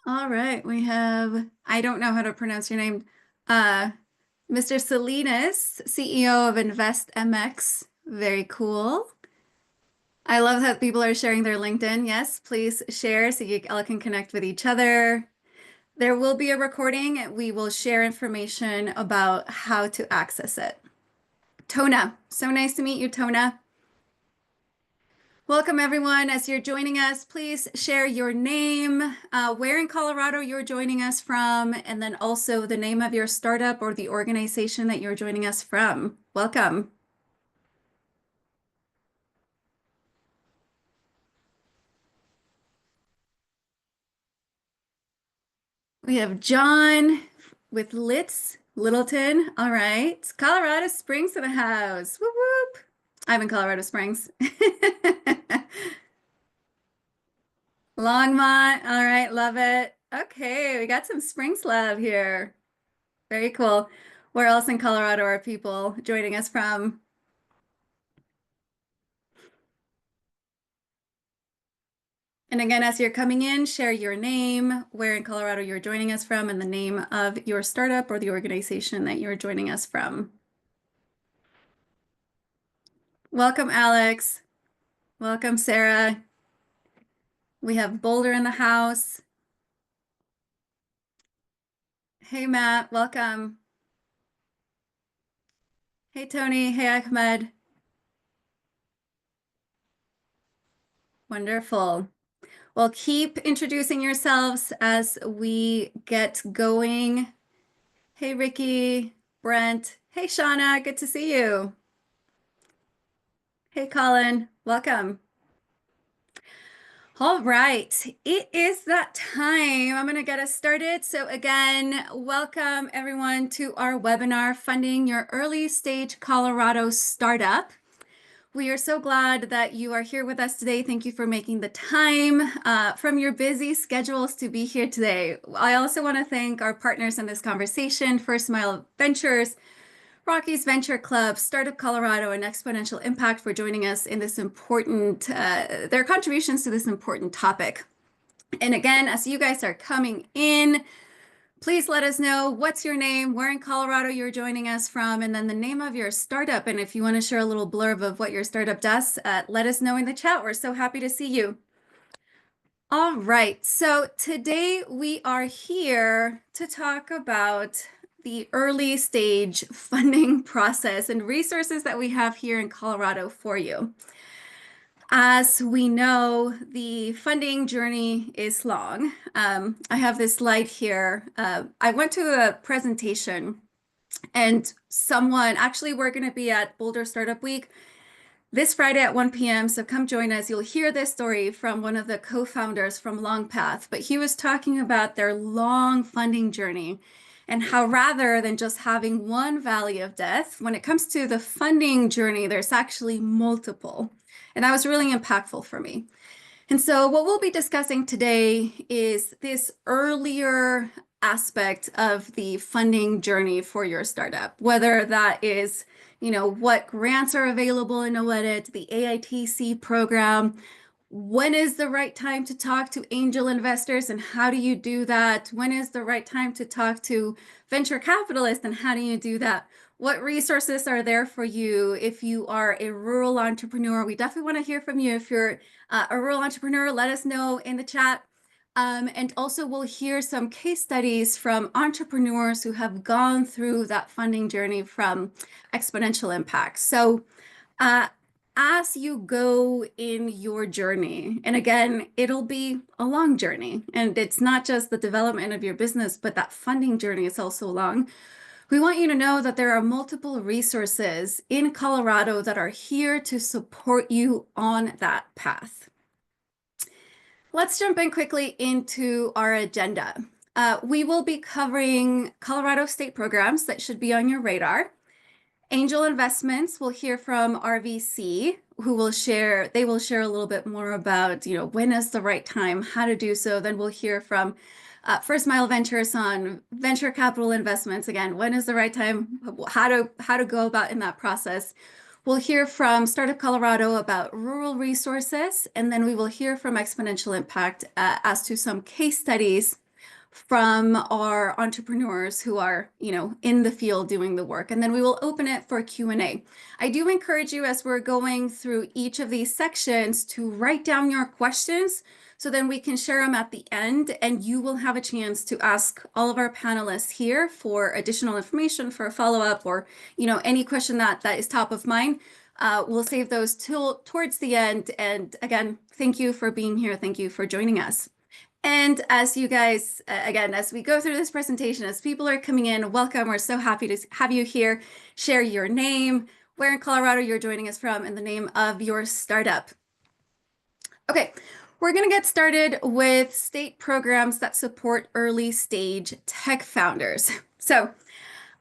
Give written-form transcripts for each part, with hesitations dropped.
All right, we have, I don't know how to pronounce your name, uh, Mr. Salinas, CEO of Invest MX. Very cool. I love that people are sharing their LinkedIn. Yes, please share so you all can connect with each other. There will be a recording. We will share information about how to access it. Tona, so nice to meet you, Tona. Welcome, everyone. As you're joining us, please share your name, where in Colorado you're joining us from, and then also the name of your startup or the organization that you're joining us from. Welcome. We have John with Littleton. All right. Colorado Springs in the house. Whoop, whoop. I'm in Colorado Springs. Longmont. All right. Love it. Okay. We got some Springs love here. Very cool. Where else in Colorado are people joining us from? And again, as you're coming in, share your name, where in Colorado you're joining us from, and the name of your startup or the organization that you're joining us from. Welcome, Alex. Welcome, Sarah. We have Boulder in the house. Hey, Matt. Welcome. Hey, Tony. Hey, Ahmed. Wonderful. Well, keep introducing yourselves as we get going. Hey, Ricky, Brent. Hey, Shauna. Good to see you. Hey, Colin. Welcome. All right, it is that time. I'm going to get us started. So again, welcome everyone to our webinar, Funding Your Early Stage Colorado Startup. We are so glad that you are here with us today. Thank you for making the time from your busy schedules to be here today. I also want to thank our partners in this conversation, First Mile Ventures, Rockies Venture Club, Startup Colorado, and Exponential Impact for joining us in this important, their contributions to this important topic. And again, as you guys are coming in, please let us know what's your name, where in Colorado you're joining us from, and then the name of your startup. And if you want to share a little blurb of what your startup does, let us know in the chat. We're so happy to see you. All right, so today we are here to talk about the early stage funding process and resources that we have here in Colorado for you. As we know, the funding journey is long. I have this slide here. I went to a presentation and someone, actually, we're going to be at Boulder Startup Week this Friday at 1 p.m. So come join us. You'll hear this story from one of the co-founders from Longpath, but he was talking about their long funding journey and how rather than just having one valley of death, when it comes to the funding journey, there's actually multiple. And that was really impactful for me. And so what we'll be discussing today is this earlier aspect of the funding journey for your startup, whether that is, what grants are available in OEDIT, the AITC program, when is the right time to talk to angel investors and how do you do that? When is the right time to talk to venture capitalists and how do you do that? What resources are there for you if you are a rural entrepreneur? We definitely want to hear from you. If you're a rural entrepreneur, let us know in the chat. And also we'll hear some case studies from entrepreneurs who have gone through that funding journey from Exponential Impact. So as you go in your journey, and again, it'll be a long journey, and it's not just the development of your business, but that funding journey is also long. We want you to know that there are multiple resources in Colorado that are here to support you on that path. Let's jump in quickly into our agenda. We will be covering Colorado state programs that should be on your radar. Angel investments, we'll hear from RVC, who will share, they will share a little bit more about, when is the right time, how to do so. Then we'll hear from First Mile Ventures on venture capital investments. Again, when is the right time, how to go about in that process. We'll hear from Startup Colorado about rural resources, and then we will hear from Exponential Impact as to some case studies from our entrepreneurs who are, in the field doing the work. And then we will open it for Q&A. I do encourage you as we're going through each of these sections to write down your questions so then we can share them at the end and you will have a chance to ask all of our panelists here for additional information for a follow-up or, any question that is top of mind. We'll save those towards the end. And again, thank you for being here. Thank you for joining us. And as you guys, again, as we go through this presentation, as people are coming in, welcome. We're so happy to have you here. Share your name, where in Colorado you're joining us from, and the name of your startup. Okay, we're going to get started with state programs that support early stage tech founders. So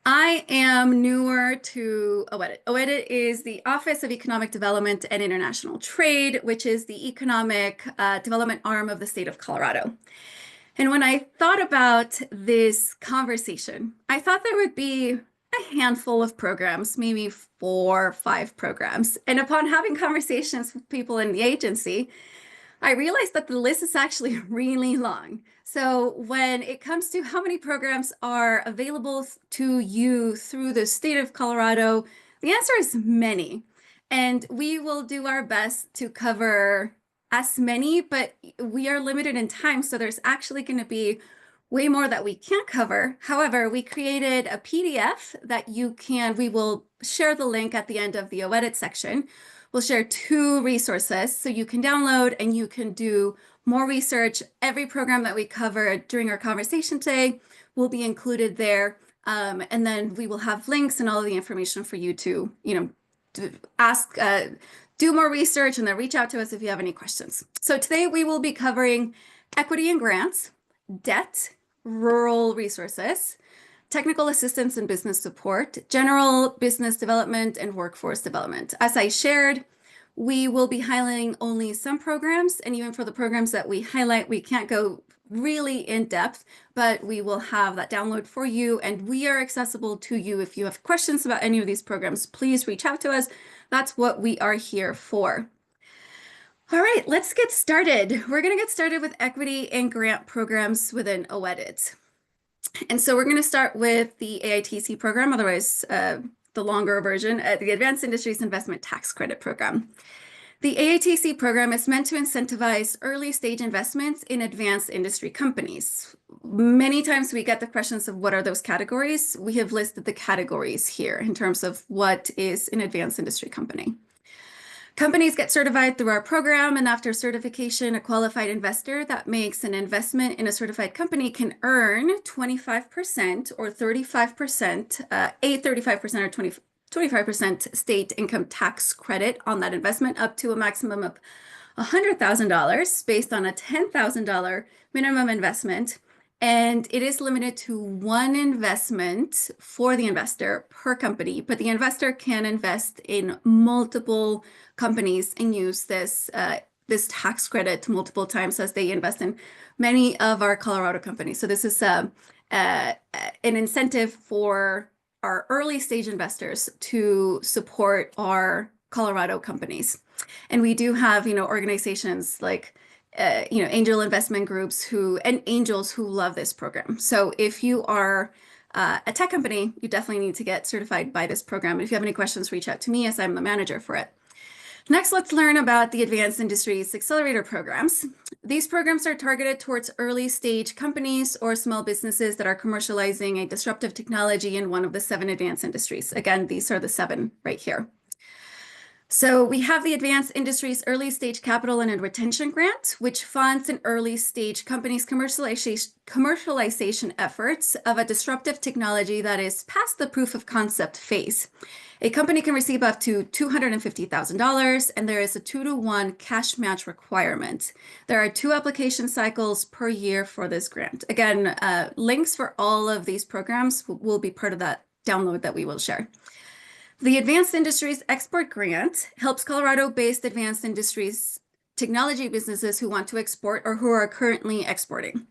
I am newer to OEDIT. OEDIT is the Office of Economic Development and International Trade, which is the economic development arm of the state of Colorado. And when I thought about this conversation, I thought there would be a handful of programs, maybe 4 or 5 programs. And upon having conversations with people in the agency, I realized that the list is actually really long. So when it comes to how many programs are available to you through the state of Colorado, the answer is many. And we will do our best to cover as many, but we are limited in time. So there's actually going to be way more that we can't cover. However, we created a PDF that we will share the link at the end of the OEDIT section. We'll share 2 resources so you can download and you can do more research. Every program that we cover during our conversation today will be included there. And then we will have links and all of the information for you to, to ask, do more research and then reach out to us if you have any questions. So today we will be covering equity and grants, debt, rural resources, technical assistance and business support, general business development, and workforce development. As I shared, we will be highlighting only some programs, and even for the programs that we highlight, we can't go really in depth, but we will have that download for you, and we are accessible to you. If you have questions about any of these programs, please reach out to us. That's what we are here for. All right, let's get started. We're going to get started with equity and grant programs within OEDIT. And so we're going to start with the AITC program, otherwise the longer version, the Advanced Industries Investment Tax Credit Program. The AITC program is meant to incentivize early stage investments in advanced industry companies. Many times we get the questions of what are those categories? We have listed the categories here in terms of what is an advanced industry company. Companies get certified through our program, and after certification, a qualified investor that makes an investment in a certified company can earn 25% or 35%, 35% or 25% state income tax credit on that investment up to a maximum of $100,000 based on a $10,000 minimum investment. And it is limited to 1 investment for the investor per company, but the investor can invest in multiple companies and use this tax credit multiple times as they invest in many of our Colorado companies. So this is an incentive for our early stage investors to support our Colorado companies. And we do have, organizations like angel investment groups and angels who love this program. So if you are a tech company, you definitely need to get certified by this program. If you have any questions, reach out to me as I'm the manager for it. Next, let's learn about the Advanced Industries Accelerator programs. These programs are targeted towards early stage companies or small businesses that are commercializing a disruptive technology in one of the 7 advanced industries. Again, these are the 7 right here. So we have the Advanced Industries Early Stage Capital and Retention Grant, which funds an early stage company's commercialization efforts of a disruptive technology that is past the proof of concept phase. A company can receive up to $250,000, and there is a 2-to-1 cash match requirement. There are 2 application cycles per year for this grant. Again, links for all of these programs will be part of that download that we will share. The Advanced Industries Export Grant helps Colorado-based advanced industries technology businesses who want to export or who are currently exporting.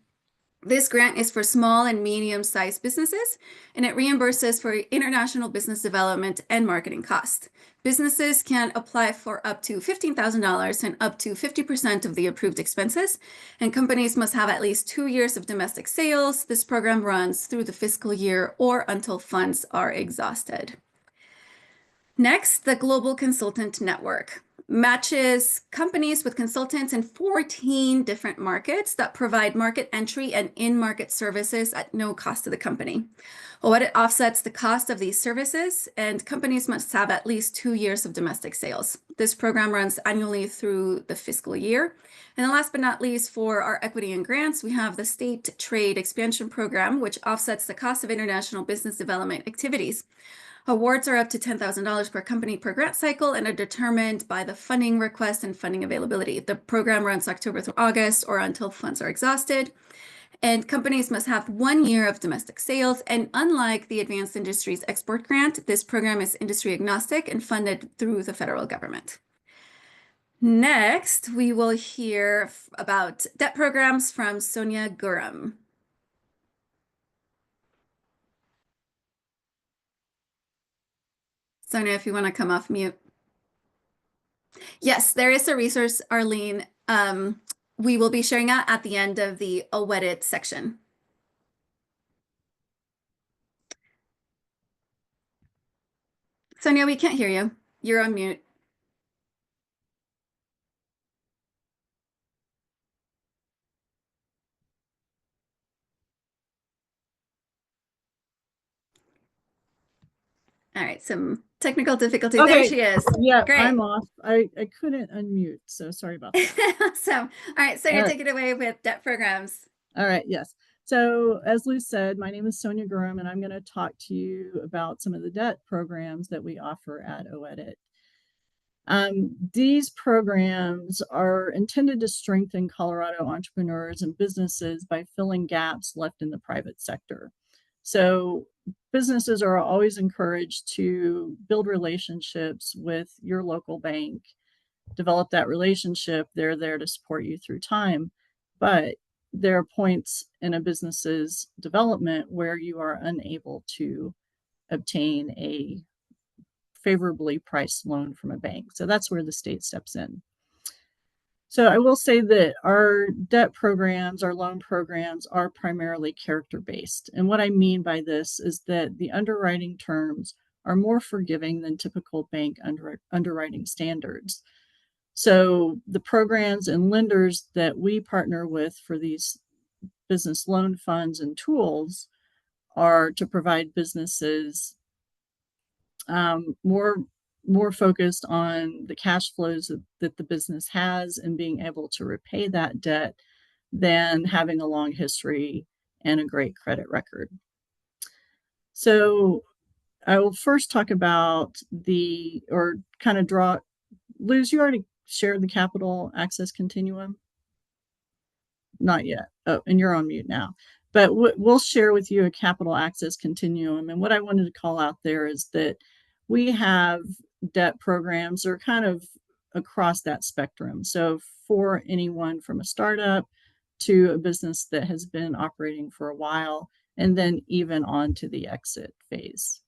This grant is for small and medium-sized businesses, and it reimburses for international business development and marketing costs. Businesses can apply for up to $15,000 and up to 50% of the approved expenses, and companies must have at least 2 years of domestic sales. This program runs through the fiscal year or until funds are exhausted. Next, the Global Consultant Network matches companies with consultants in 14 different markets that provide market entry and in-market services at no cost to the company. What offsets the cost of these services, and companies must have at least 2 years of domestic sales. This program runs annually through the fiscal year. And then last but not least, for our equity and grants, we have the State Trade Expansion Program, which offsets the cost of international business development activities. Awards are up to $10,000 per company per grant cycle and are determined by the funding request and funding availability. The program runs October through August or until funds are exhausted. And companies must have 1 year of domestic sales. And unlike the Advanced Industries Export Grant, this program is industry agnostic and funded through the federal government. Next, we will hear about debt programs from Sonia Guram. Sonia, if you want to come off mute. Yes, there is a resource, Arlene. We will be sharing that at the end of the OWEDIT section. Sonia, we can't hear you. You're on mute. All right, some technical difficulties. Okay. There she is. Yeah, Great. I'm off. I couldn't unmute, so sorry about that. So, all right, Sonia, take it away with debt programs. All right, yes. So as Lou said, my name is Sonia Gurum, and I'm going to talk to you about some of the debt programs that we offer at OEDIT. These programs are intended to strengthen Colorado entrepreneurs and businesses by filling gaps left in the private sector. So businesses are always encouraged to build relationships with your local bank, develop that relationship. They're there to support you through time. But there are points in a business's development where you are unable to obtain a favorably priced loan from a bank. So that's where the state steps in. So I will say that our debt programs, our loan programs are primarily character-based. And what I mean by this is that the underwriting terms are more forgiving than typical bank underwriting standards. So the programs and lenders that we partner with for these business loan funds and tools are to provide businesses more focused on the cash flows that the business has and being able to repay that debt than having a long history and a great credit record. So I will first talk about Luz, you already shared the capital access continuum? Not yet. Oh, and you're on mute now. But we'll share with you a capital access continuum. And what I wanted to call out there is that we have debt programs that are kind of across that spectrum. So for anyone from a startup to a business that has been operating for a while, and then even on to the exit phase.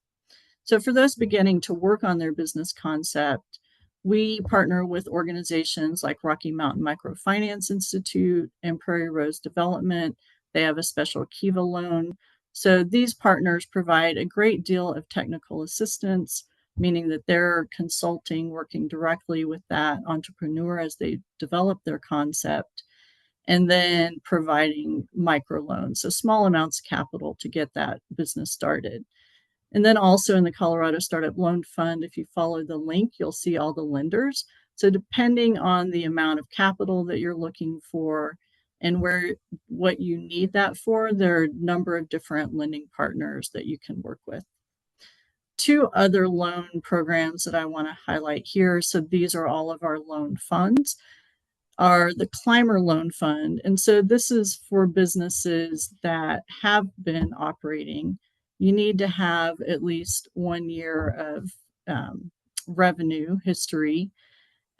So for those beginning to work on their business concept, we partner with organizations like Rocky Mountain Microfinance Institute and Prairie Rose Development. They have a special Kiva loan. So these partners provide a great deal of technical assistance, meaning that they're consulting, working directly with that entrepreneur as they develop their concept, and then providing microloans, so small amounts of capital to get that business started. And then also in the Colorado Startup Loan Fund, if you follow the link, you'll see all the lenders. So depending on the amount of capital that you're looking for and what you need that for, there are a number of different lending partners that you can work with. Two other loan programs that I want to highlight here, so these are all of our loan funds, are the Climber Loan Fund. And so this is for businesses that have been operating. You need to have at least 1 year of revenue history.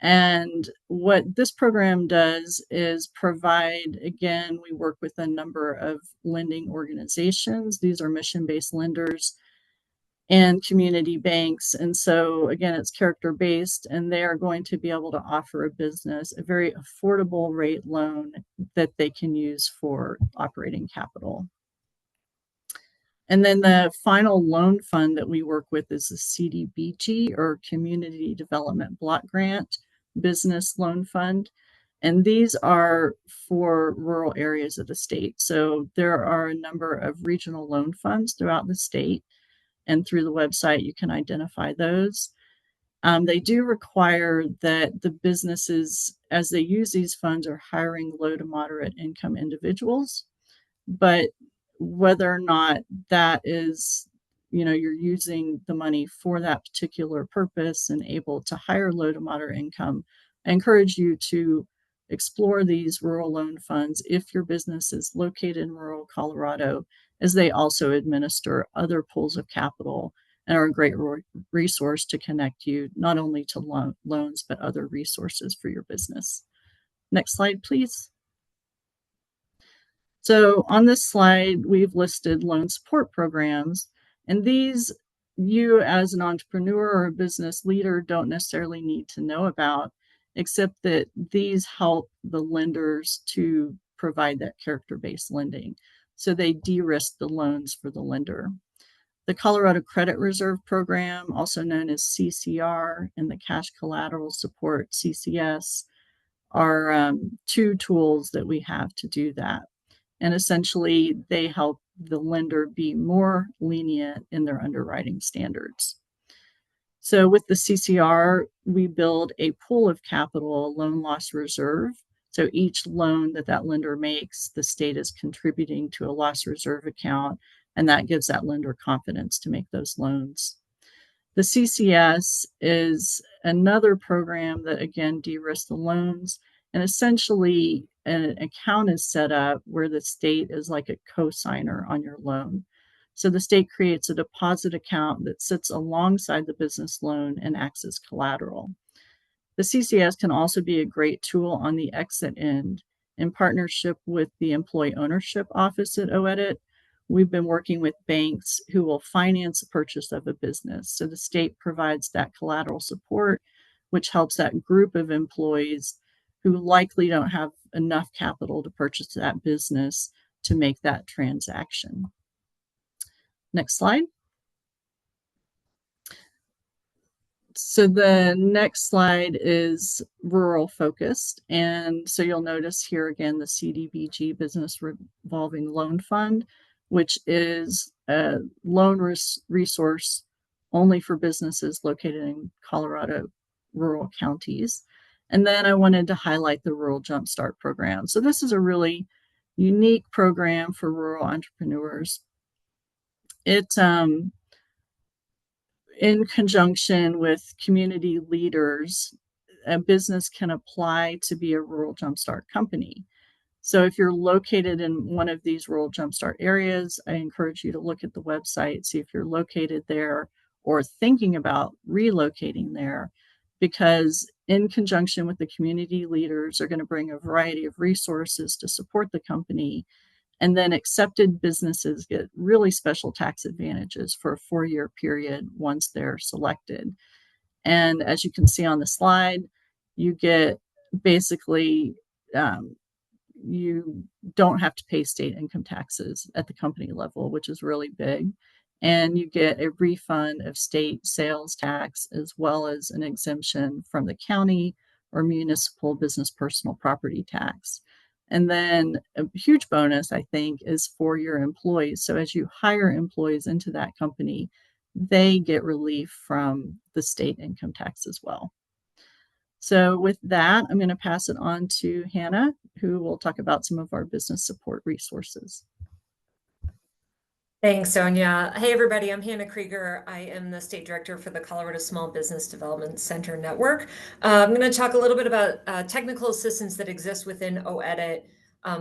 And what this program does is provide, again, we work with a number of lending organizations. These are mission-based lenders and community banks. And so, again, it's character-based, and they are going to be able to offer a business a very affordable rate loan that they can use for operating capital. And then the final loan fund that we work with is the CDBG, or Community Development Block Grant Business Loan Fund. And these are for rural areas of the state. So there are a number of regional loan funds throughout the state, and through the website you can identify those. They do require that the businesses, as they use these funds, are hiring low to moderate income individuals. But whether or not that is, you're using the money for that particular purpose and able to hire low to moderate income, I encourage you to explore these rural loan funds if your business is located in rural Colorado, as they also administer other pools of capital and are a great resource to connect you not only to loans, but other resources for your business. Next slide, please. So on this slide, we've listed loan support programs, and these you as an entrepreneur or a business leader don't necessarily need to know about, except that these help the lenders to provide that character-based lending. So they de-risk the loans for the lender. The Colorado Credit Reserve Program, also known as CCR, and the Cash Collateral Support, CCS, are two tools that we have to do that. And essentially, they help the lender be more lenient in their underwriting standards. So with the CCR, we build a pool of capital, a loan loss reserve. So each loan that lender makes, the state is contributing to a loss reserve account, and that gives that lender confidence to make those loans. The CCS is another program that, again, de-risks the loans. And essentially, an account is set up where the state is like a co-signer on your loan. So the state creates a deposit account that sits alongside the business loan and acts as collateral. The CCS can also be a great tool on the exit end. In partnership with the Employee Ownership Office at OEDIT, we've been working with banks who will finance the purchase of a business. So the state provides that collateral support, which helps that group of employees who likely don't have enough capital to purchase that business to make that transaction. Next slide. So the next slide is rural focused. And so you'll notice here again the CDBG Business Revolving Loan Fund, which is a loan resource only for businesses located in Colorado rural counties. And then I wanted to highlight the Rural Jumpstart program. So this is a really unique program for rural entrepreneurs. It in conjunction with community leaders, a business can apply to be a Rural Jumpstart company. So if you're located in one of these Rural Jumpstart areas, I encourage you to look at the website, see if you're located there or thinking about relocating there, because in conjunction with the community leaders are going to bring a variety of resources to support the company. And then accepted businesses get really special tax advantages for a 4-year period once they're selected. And as you can see on the slide, you get basically, you don't have to pay state income taxes at the company level, which is really big. And you get a refund of state sales tax, as well as an exemption from the county or municipal business personal property tax. And then a huge bonus, I think, is for your employees. So as you hire employees into that company, they get relief from the state income tax as well. So with that, I'm going to pass it on to Hannah, who will talk about some of our business support resources. Thanks, Sonia. Hey, everybody, I'm Hannah Krieger. I am the State Director for the Colorado Small Business Development Center Network. I'm going to talk a little bit about technical assistance that exists within OEDIT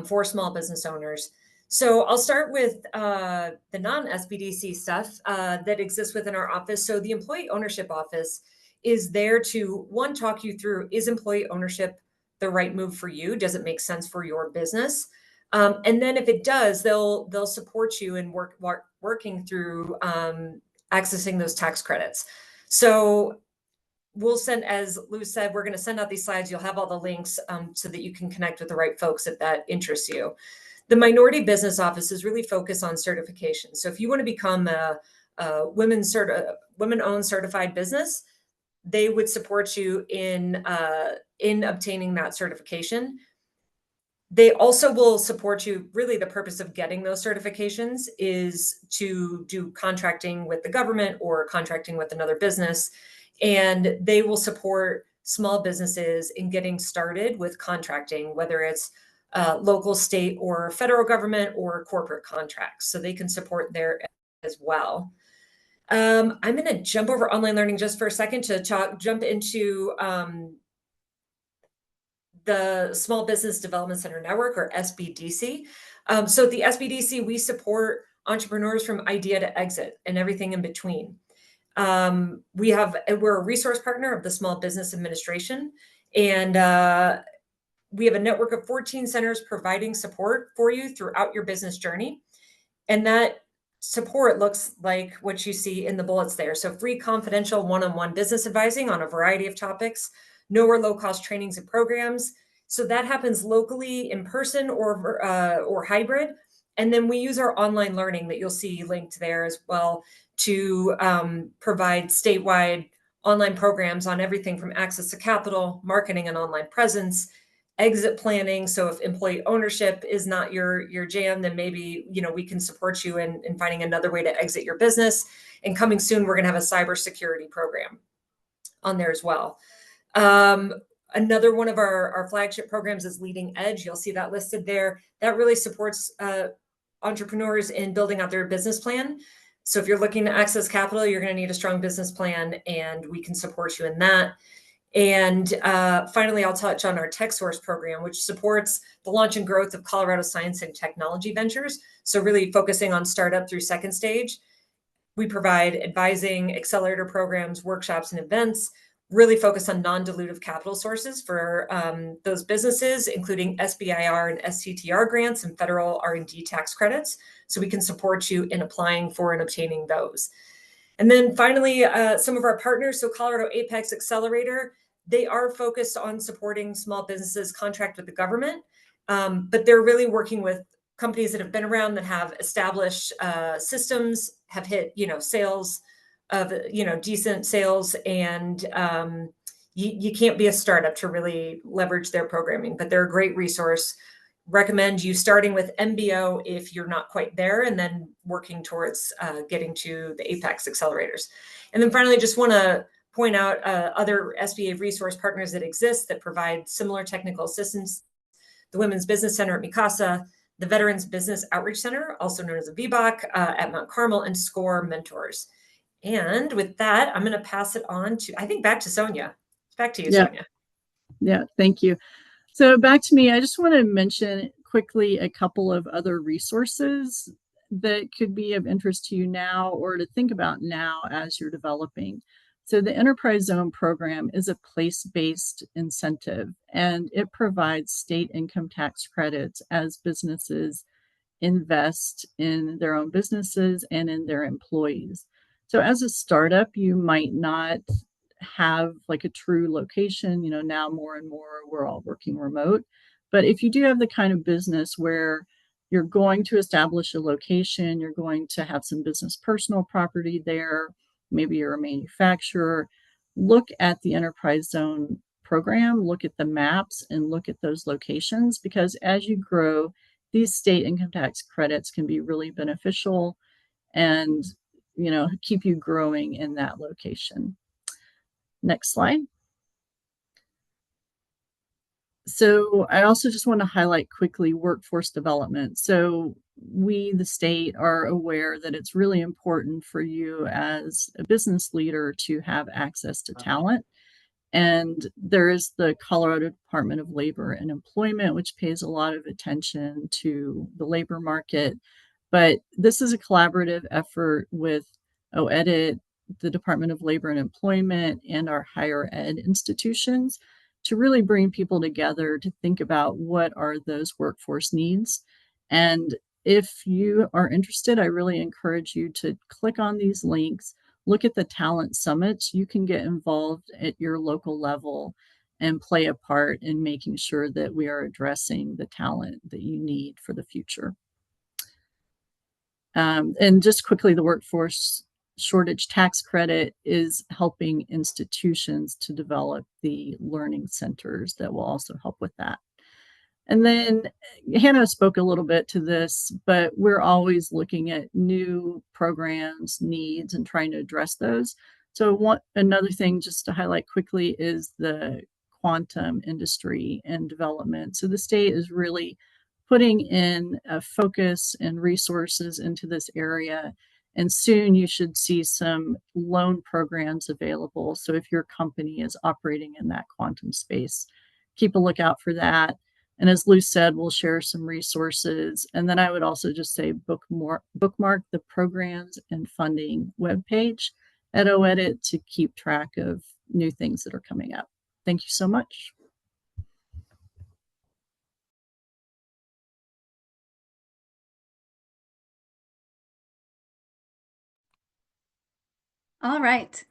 for small business owners. So I'll start with the non-SBDC stuff that exists within our office. So the Employee Ownership Office is there to, one, talk you through, is employee ownership the right move for you? Does it make sense for your business? And then if it does, they'll support you in working through accessing those tax credits. So we'll send, as Lou said, we're going to send out these slides. You'll have all the links so that you can connect with the right folks if that interests you. The minority business offices really focus on certification. So if you want to become a women-owned certified business, they would support you in obtaining that certification. They also will support you. Really, the purpose of getting those certifications is to do contracting with the government or contracting with another business. And they will support small businesses in getting started with contracting, whether it's local, state, or federal government or corporate contracts. So they can support there as well. I'm going to jump over online learning just for a second to jump into the Small Business Development Center Network, or SBDC. So at the SBDC, we support entrepreneurs from idea to exit and everything in between. We're a resource partner of the Small Business Administration, and we have a network of 14 centers providing support for you throughout your business journey. And that support looks like what you see in the bullets there. So free, confidential, one-on-one business advising on a variety of topics, no or low-cost trainings and programs. So that happens locally, in person, or hybrid. And then we use our online learning that you'll see linked there as well to provide statewide online programs on everything from access to capital, marketing and online presence, exit planning. So if employee ownership is not your jam, then maybe we can support you in finding another way to exit your business. And coming soon, we're going to have a cybersecurity program on there as well. Another one of our flagship programs is Leading Edge. You'll see that listed there. That really supports entrepreneurs in building out their business plan. So if you're looking to access capital, you're going to need a strong business plan, and we can support you in that. And finally, I'll touch on our TechSource program, which supports the launch and growth of Colorado science and technology ventures. So really focusing on startup through second stage. We provide advising, accelerator programs, workshops, and events, really focused on non-dilutive capital sources for those businesses, including SBIR and STTR grants and federal R&D tax credits. So we can support you in applying for and obtaining those. And then finally, some of our partners, so Colorado Apex Accelerator, they are focused on supporting small businesses contract with the government, but they're really working with companies that have been around, that have established systems, have hit, sales of, decent sales, and you can't be a startup to really leverage their programming, but they're a great resource. Recommend you starting with MBO if you're not quite there, and then working towards getting to the Apex accelerators. And then finally, just want to point out other SBA resource partners that exist that provide similar technical assistance: the Women's Business Center at Mikasa, the Veterans Business Outreach Center, also known as the VBOC, at Mount Carmel, and SCORE Mentors. And with that, I'm going to pass it on to, I think, back to Sonia. Back to you, Sonia. Yeah, thank you. So back to me, I just want to mention quickly a couple of other resources that could be of interest to you now, or to think about now as you're developing. So the Enterprise Zone program is a place-based incentive, and it provides state income tax credits as businesses invest in their own businesses and in their employees. So as a startup, you might not have like a true location. Now more and more we're all working remote. But if you do have the kind of business where you're going to establish a location, you're going to have some business personal property there, maybe you're a manufacturer, look at the Enterprise Zone program, look at the maps, and look at those locations, because as you grow, these state income tax credits can be really beneficial and keep you growing in that location. Next slide. So I also just want to highlight quickly workforce development. So we, the state, are aware that it's really important for you as a business leader to have access to talent. And there is the Colorado Department of Labor and Employment, which pays a lot of attention to the labor market. But this is a collaborative effort with OEDIT, the Department of Labor and Employment and our higher ed institutions to really bring people together to think about what are those workforce needs. And if you are interested, I really encourage you to click on these links, look at the talent summits. You can get involved at your local level and play a part in making sure that we are addressing the talent that you need for the future. And just quickly, the workforce shortage tax credit is helping institutions to develop the learning centers that will also help with that. And then Hannah spoke a little bit to this, but we're always looking at new programs, needs, and trying to address those. So another thing just to highlight quickly is the quantum industry and development. So the state is really putting in a focus and resources into this area. And soon you should see some loan programs available. So if your company is operating in that quantum space, keep a lookout for that. And as Lou said, we'll share some resources. And then I would also just say bookmark the programs and funding webpage at OEdit to keep track of new things that are coming up. Thank you so much. All right.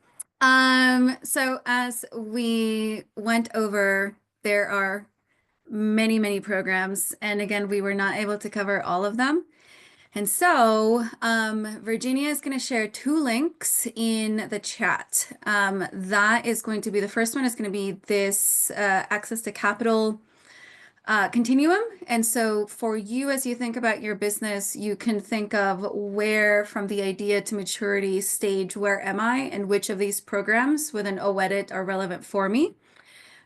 So as we went over, there are many, many programs. And again, we were not able to cover all of them. And so Virginia is going to share 2 links in the chat. That is going to be, the first one is going to be this access to capital continuum. And so for you, as you think about your business, you can think of where from the idea to maturity stage, where am I and which of these programs within OEdit are relevant for me.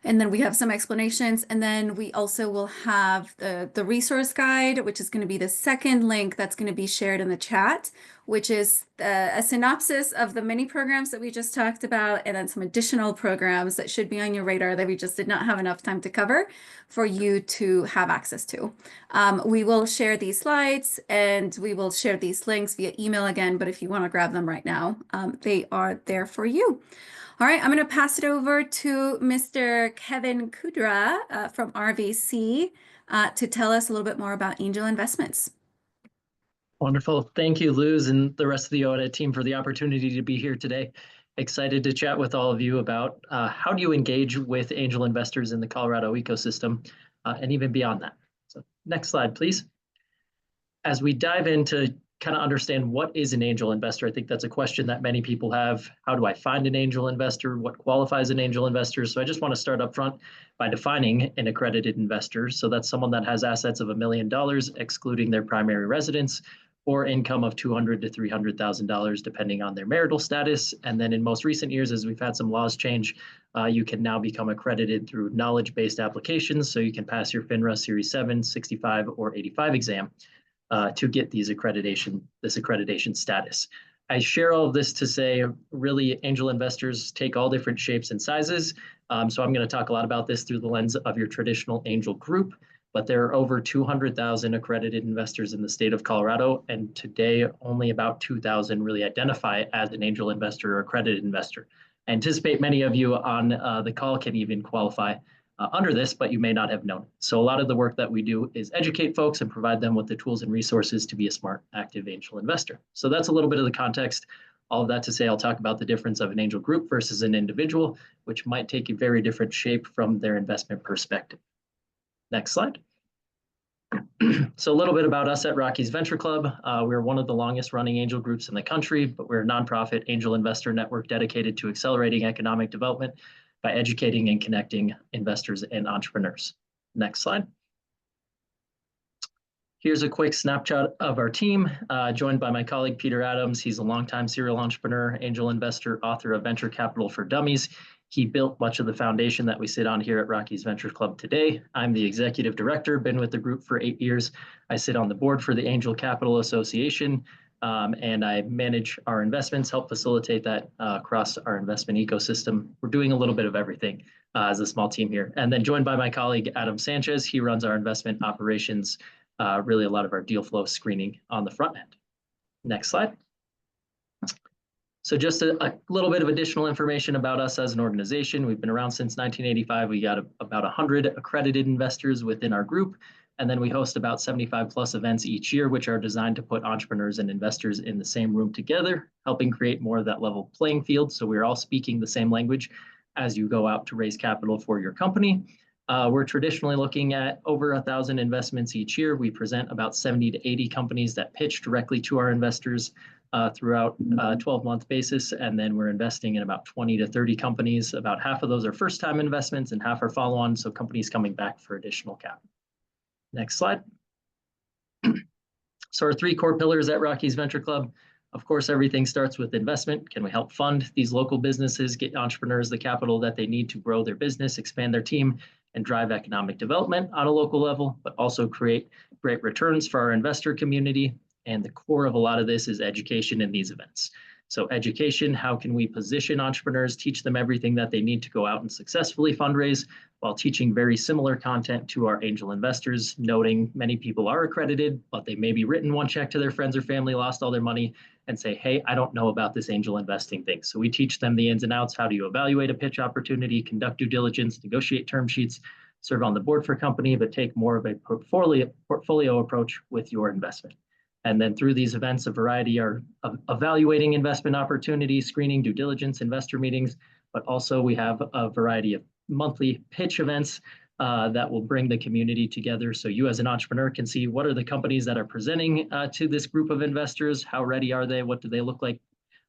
And then we have some explanations. And then we also will have the resource guide, which is going to be the second link that's going to be shared in the chat, which is a synopsis of the many programs that we just talked about, and then some additional programs that should be on your radar that we just did not have enough time to cover for you to have access to. We will share these slides and we will share these links via email again, but if you want to grab them right now, they are there for you. All right, I'm going to pass it over to Mr. Kevin Kudra from RVC to tell us a little bit more about angel investments. Wonderful. Thank you, Luz, and the rest of the OEdit team for the opportunity to be here today. Excited to chat with all of you about how do you engage with angel investors in the Colorado ecosystem and even beyond that. So next slide, please. As we dive into kind of understand what is an angel investor, I think that's a question that many people have. How do I find an angel investor? What qualifies an angel investor? So I just want to start up front by defining an accredited investor. So that's someone that has assets of $1 million, excluding their primary residence, or income of $200,000 to $300,000, depending on their marital status. And then in most recent years, as we've had some laws change, you can now become accredited through knowledge-based applications. So you can pass your FINRA Series 7, 65, or 85 exam to get this accreditation status. I share all of this to say, really, angel investors take all different shapes and sizes. So I'm going to talk a lot about this through the lens of your traditional angel group, but there are over 200,000 accredited investors in the state of Colorado, and today only about 2,000 really identify as an angel investor or accredited investor. I anticipate many of you on the call can even qualify under this, but you may not have known. So a lot of the work that we do is educate folks and provide them with the tools and resources to be a smart, active angel investor. So that's a little bit of the context. All of that to say, I'll talk about the difference of an angel group versus an individual, which might take a very different shape from their investment perspective. Next slide. So a little bit about us at Rockies Venture Club. We're one of the longest running angel groups in the country, but we're a nonprofit angel investor network dedicated to accelerating economic development by educating and connecting investors and entrepreneurs. Next slide. Here's a quick snapshot of our team, joined by my colleague, Peter Adams. He's a longtime serial entrepreneur, angel investor, author of Venture Capital for Dummies. He built much of the foundation that we sit on here at Rockies Venture Club today. I'm the executive director, been with the group for 8 years. I sit on the board for the Angel Capital Association, and I manage our investments, help facilitate that across our investment ecosystem. We're doing a little bit of everything as a small team here. And then joined by my colleague, Adam Sanchez. He runs our investment operations, really a lot of our deal flow screening on the front end. Next slide. So just a little bit of additional information about us as an organization. We've been around since 1985. We got about 100 accredited investors within our group. And then we host about 75 plus events each year, which are designed to put entrepreneurs and investors in the same room together, helping create more of that level playing field. So we're all speaking the same language as you go out to raise capital for your company. We're traditionally looking at over 1,000 investments each year. We present about 70 to 80 companies that pitch directly to our investors throughout a 12-month basis. And then we're investing in about 20 to 30 companies. About half of those are first-time investments and half are follow-on, so companies coming back for additional capital. Next slide. So our 3 core pillars at Rockies Venture Club. Of course, everything starts with investment. Can we help fund these local businesses, get entrepreneurs the capital that they need to grow their business, expand their team, and drive economic development on a local level, but also create great returns for our investor community. And the core of a lot of this is education in these events. So education, how can we position entrepreneurs, teach them everything that they need to go out and successfully fundraise, while teaching very similar content to our angel investors, noting many people are accredited, but they may be written one check to their friends or family, lost all their money, and say, hey, I don't know about this angel investing thing. So we teach them the ins and outs. How do you evaluate a pitch opportunity, conduct due diligence, negotiate term sheets, serve on the board for a company, but take more of a portfolio approach with your investment. And then through these events, a variety are of evaluating investment opportunities, screening, due diligence, investor meetings, but also we have a variety of monthly pitch events that will bring the community together. So you as an entrepreneur can see what are the companies that are presenting to this group of investors, how ready are they, what do they look like,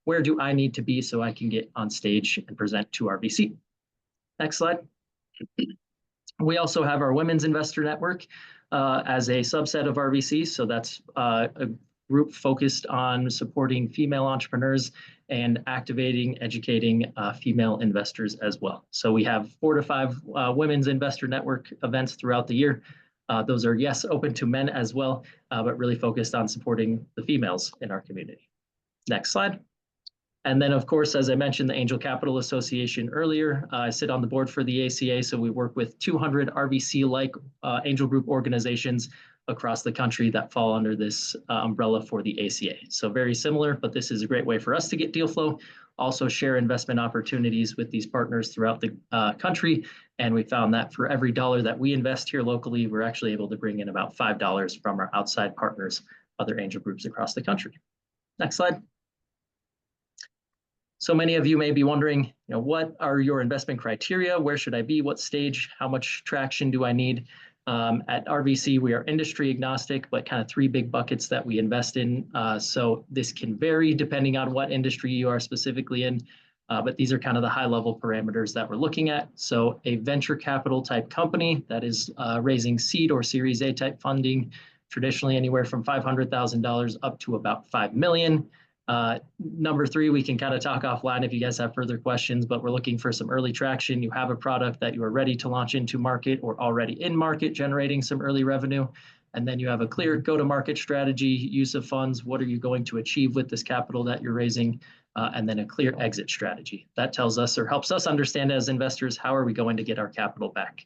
where do I need to be so I can get on stage and present to our VC. Next slide. We also have our Women's Investor Network as a subset of RVC. So that's a group focused on supporting female entrepreneurs and activating, educating female investors as well. So we have 4 to 5 Women's Investor Network events throughout the year. Those are, yes, open to men as well, but really focused on supporting the females in our community. Next slide. And then, of course, as I mentioned, the Angel Capital Association earlier, I sit on the board for the ACA. So we work with 200 RVC-like angel group organizations across the country that fall under this umbrella for the ACA. So very similar, but this is a great way for us to get deal flow, also share investment opportunities with these partners throughout the country. And we found that for every dollar that we invest here locally, we're actually able to bring in about $5 from our outside partners, other angel groups across the country. Next slide. So many of you may be wondering, what are your investment criteria? Where should I be? What stage? How much traction do I need? At RVC, we are industry agnostic, but kind of 3 big buckets that we invest in. So this can vary depending on what industry you are specifically in, but these are kind of the high-level parameters that we're looking at. So a venture capital type company that is raising seed or Series A type funding, traditionally anywhere from $500,000 up to about $5 million. Number 3, we can kind of talk offline if you guys have further questions, but we're looking for some early traction. You have a product that you are ready to launch into market or already in market, generating some early revenue. And then you have a clear go-to-market strategy, use of funds. What are you going to achieve with this capital that you're raising? And then a clear exit strategy. That tells us or helps us understand as investors, how are we going to get our capital back?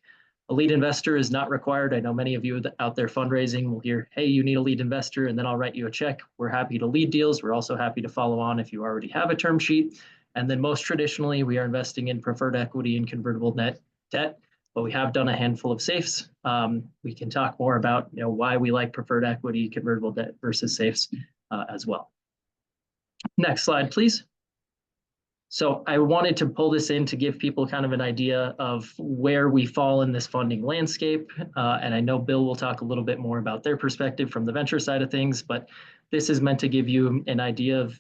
A lead investor is not required. I know many of you out there fundraising will hear, hey, you need a lead investor, and then I'll write you a check. We're happy to lead deals. We're also happy to follow on if you already have a term sheet. And then most traditionally, we are investing in preferred equity and convertible net debt, but we have done a handful of safes. We can talk more about why we like preferred equity, convertible debt versus safes as well. Next slide, please. So I wanted to pull this in to give people kind of an idea of where we fall in this funding landscape. And I know Bill will talk a little bit more about their perspective from the venture side of things, but this is meant to give you an idea of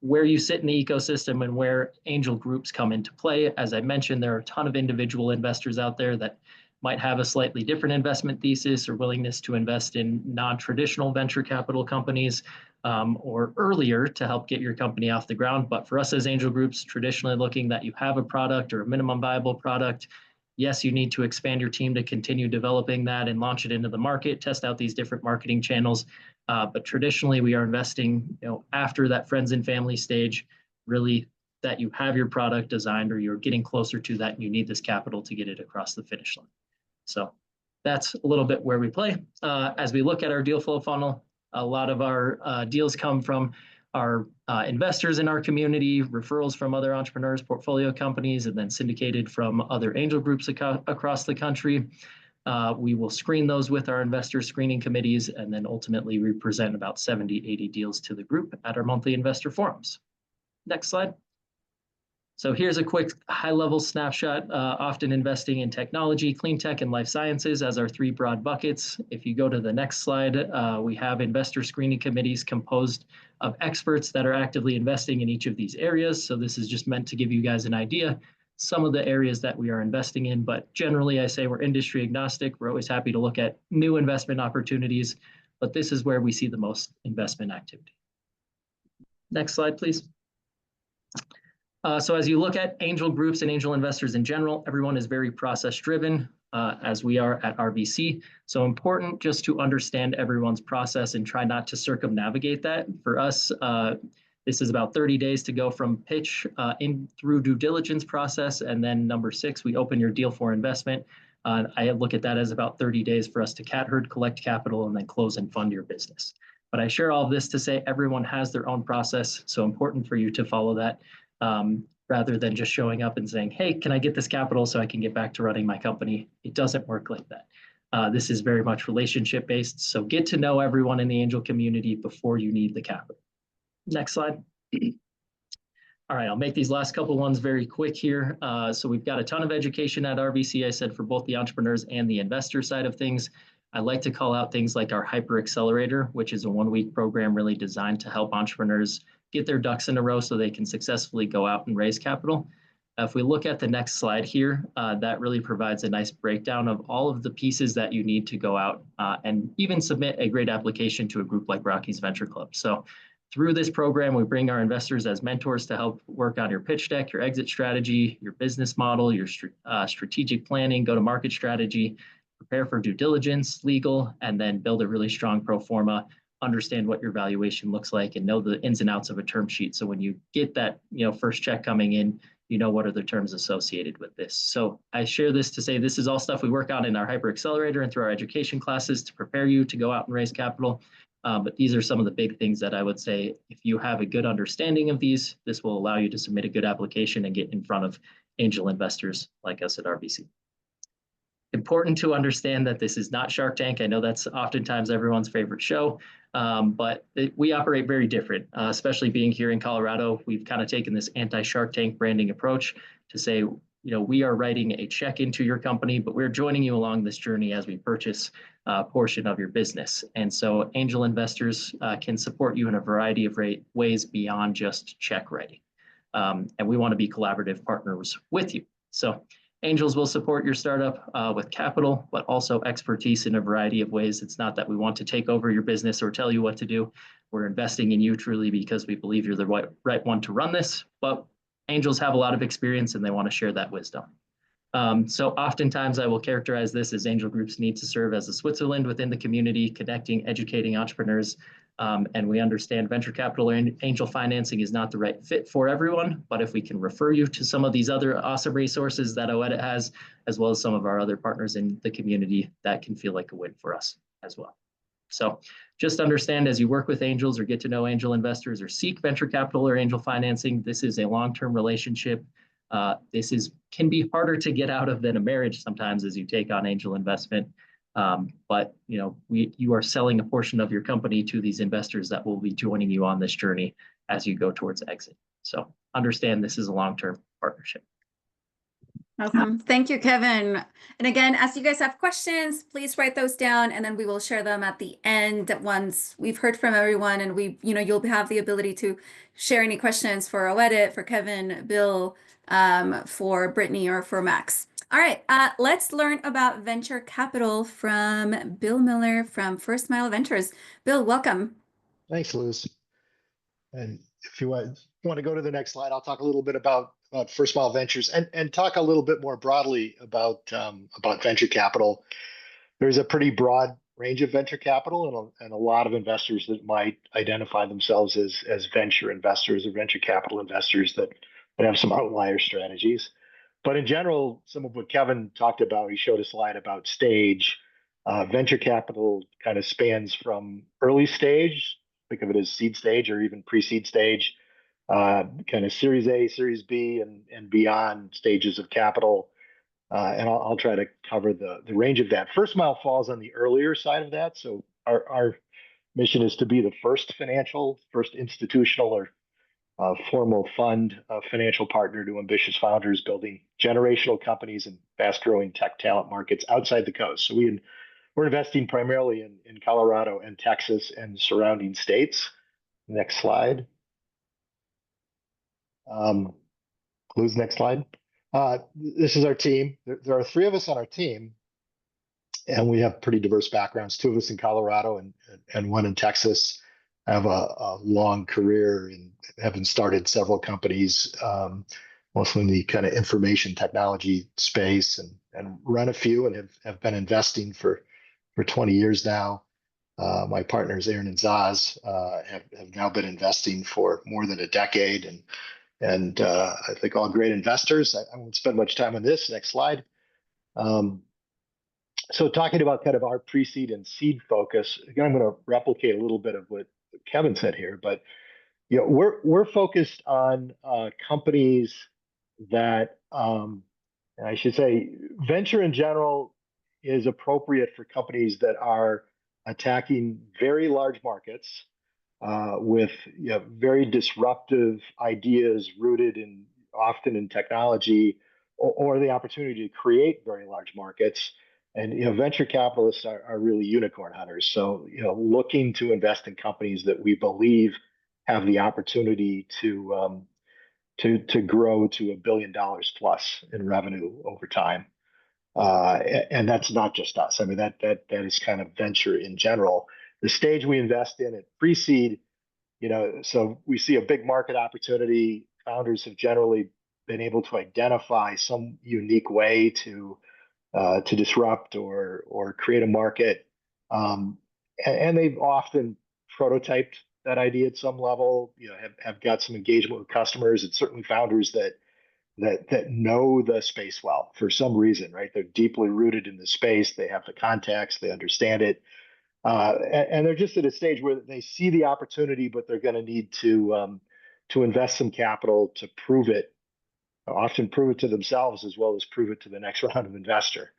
where you sit in the ecosystem and where angel groups come into play. As I mentioned, there are a ton of individual investors out there that might have a slightly different investment thesis or willingness to invest in non-traditional venture capital companies or earlier to help get your company off the ground. But for us as angel groups, traditionally looking that you have a product or a minimum viable product. Yes, you need to expand your team to continue developing that and launch it into the market, test out these different marketing channels. But traditionally, we are investing after that friends and family stage, really that you have your product designed or you're getting closer to that and you need this capital to get it across the finish line. So that's a little bit where we play. As we look at our deal flow funnel, a lot of our deals come from our investors in our community, referrals from other entrepreneurs, portfolio companies, and then syndicated from other angel groups across the country. We will screen those with our investor screening committees, and then ultimately we present about 70, 80 deals to the group at our monthly investor forums. Next slide. So here's a quick high-level snapshot, often investing in technology, clean tech, and life sciences as our three broad buckets. If you go to the next slide, we have investor screening committees composed of experts that are actively investing in each of these areas. So this is just meant to give you guys an idea, some of the areas that we are investing in, but generally I say we're industry agnostic. We're always happy to look at new investment opportunities, but this is where we see the most investment activity. Next slide, please. So as you look at angel groups and angel investors in general, everyone is very process driven, as we are at RBC. So important just to understand everyone's process and try not to circumnavigate that. For us, this is about 30 days to go from pitch in through due diligence process. And then number 6, we open your deal for investment. I look at that as about 30 days for us to cat herd, collect capital, and then close and fund your business. But I share all of this to say everyone has their own process. So important for you to follow that. Rather than just showing up and saying, hey, can I get this capital so I can get back to running my company? It doesn't work like that. This is very much relationship based. So get to know everyone in the angel community before you need the capital. Next slide. All right, I'll make these last couple ones very quick here. So we've got a ton of education at RBC, I said, for both the entrepreneurs and the investor side of things. I like to call out things like our Hyper Accelerator, which is a 1-week program really designed to help entrepreneurs get their ducks in a row so they can successfully go out and raise capital. If we look at the next slide here, that really provides a nice breakdown of all of the pieces that you need to go out and even submit a great application to a group like Rocky's Venture Club. So through this program, we bring our investors as mentors to help work on your pitch deck, your exit strategy, your business model, your strategic planning, go-to-market strategy, prepare for due diligence, legal, and then build a really strong pro forma, understand what your valuation looks like, and know the ins and outs of a term sheet. So when you get that, first check coming in, you know what are the terms associated with this. So I share this to say this is all stuff we work on in our Hyper Accelerator and through our education classes to prepare you to go out and raise capital. But these are some of the big things that I would say, if you have a good understanding of these, this will allow you to submit a good application and get in front of angel investors like us at RBC. Important to understand that this is not Shark Tank. I know that's oftentimes everyone's favorite show, but we operate very different, especially being here in Colorado. We've kind of taken this anti-Shark Tank branding approach to say, we are writing a check into your company, but we're joining you along this journey as we purchase a portion of your business. And so angel investors can support you in a variety of ways beyond just check writing. And we want to be collaborative partners with you. So angels will support your startup with capital, but also expertise in a variety of ways. It's not that we want to take over your business or tell you what to do. We're investing in you truly because we believe you're the right one to run this, but angels have a lot of experience and they want to share that wisdom. So oftentimes I will characterize this as angel groups need to serve as a Switzerland within the community, connecting, educating entrepreneurs. And we understand venture capital or angel financing is not the right fit for everyone, but if we can refer you to some of these other awesome resources that OEdit has, as well as some of our other partners in the community, that can feel like a win for us as well. So just understand as you work with angels or get to know angel investors or seek venture capital or angel financing, this is a long-term relationship. This can be harder to get out of than a marriage sometimes as you take on angel investment. But you are selling a portion of your company to these investors that will be joining you on this journey as you go towards exit. So understand this is a long-term partnership. Awesome. Thank you, Kevin. And again, as you guys have questions, please write those down and then we will share them at the end once we've heard from everyone and you'll have the ability to share any questions for OEdit, for Kevin, Bill, for Brittany, or for Max. All right, let's learn about venture capital from Bill Miller from First Mile Ventures. Bill, welcome. Thanks, Liz. And if you want to go to the next slide, I'll talk a little bit about First Mile Ventures and talk a little bit more broadly about venture capital. There's a pretty broad range of venture capital and a lot of investors that might identify themselves as venture investors or venture capital investors that have some outlier strategies. But in general, some of what Kevin talked about, he showed a slide about stage. Venture capital kind of spans from early stage, think of it as seed stage or even pre-seed stage, kind of Series A, Series B, and beyond stages of capital. And I'll try to cover the range of that. First Mile falls on the earlier side of that. So our mission is to be the first institutional or formal fund financial partner to ambitious founders building generational companies and fast-growing tech talent markets outside the coast. So we're investing primarily in Colorado and Texas and surrounding states. Next slide. Lose next slide. This is our team. There are 3 of us on our team, and we have pretty diverse backgrounds. 2 of us in Colorado and 1 in Texas. I have a long career in having started several companies, mostly in the kind of information technology space, and run a few, and have been investing for 20 years now. My partners Aaron and Zaz have now been investing for more than a decade, and I think all great investors. I won't spend much time on this. Next slide. So talking about kind of our pre-seed and seed focus, again, I'm going to replicate a little bit of what Kevin said here, but we're focused on companies that, and I should say, venture in general is appropriate for companies that are attacking very large markets with very disruptive ideas rooted often in technology, or the opportunity to create very large markets. And venture capitalists are really unicorn hunters. So looking to invest in companies that we believe have the opportunity to grow to $1 billion plus in revenue over time. And that's not just us. I mean, that is kind of venture in general. The stage we invest in at pre-seed, so we see a big market opportunity. Founders have generally been able to identify some unique way to disrupt or create a market, and they've often prototyped that idea at some level. Have got some engagement with customers. It's certainly founders that know the space well for some reason, right? They're deeply rooted in the space. They have the context. They understand it. And they're just at a stage where they see the opportunity, but they're going to need to invest some capital to prove it, often prove it to themselves as well as prove it to the next round of investor.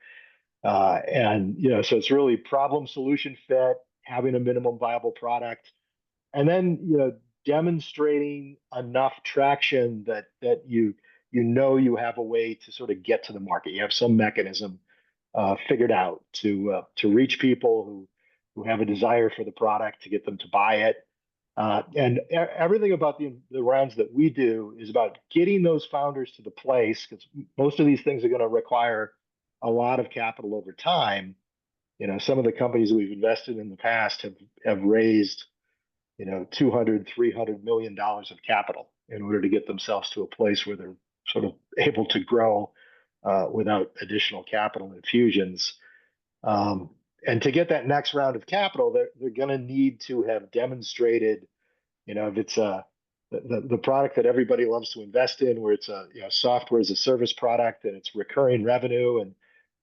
And so it's really problem solution fit, having a minimum viable product, and then demonstrating enough traction that you have a way to sort of get to the market. You have some mechanism figured out to reach people who have a desire for the product, to get them to buy it. And everything about the rounds that we do is about getting those founders to the place, because most of these things are going to require a lot of capital over time. Some of the companies we've invested in the past have raised, $200, $300 million of capital in order to get themselves to a place where they're sort of able to grow without additional capital infusions. And to get that next round of capital, they're going to need to have demonstrated, if it's the product that everybody loves to invest in, where it's a software as a service product and it's recurring revenue, and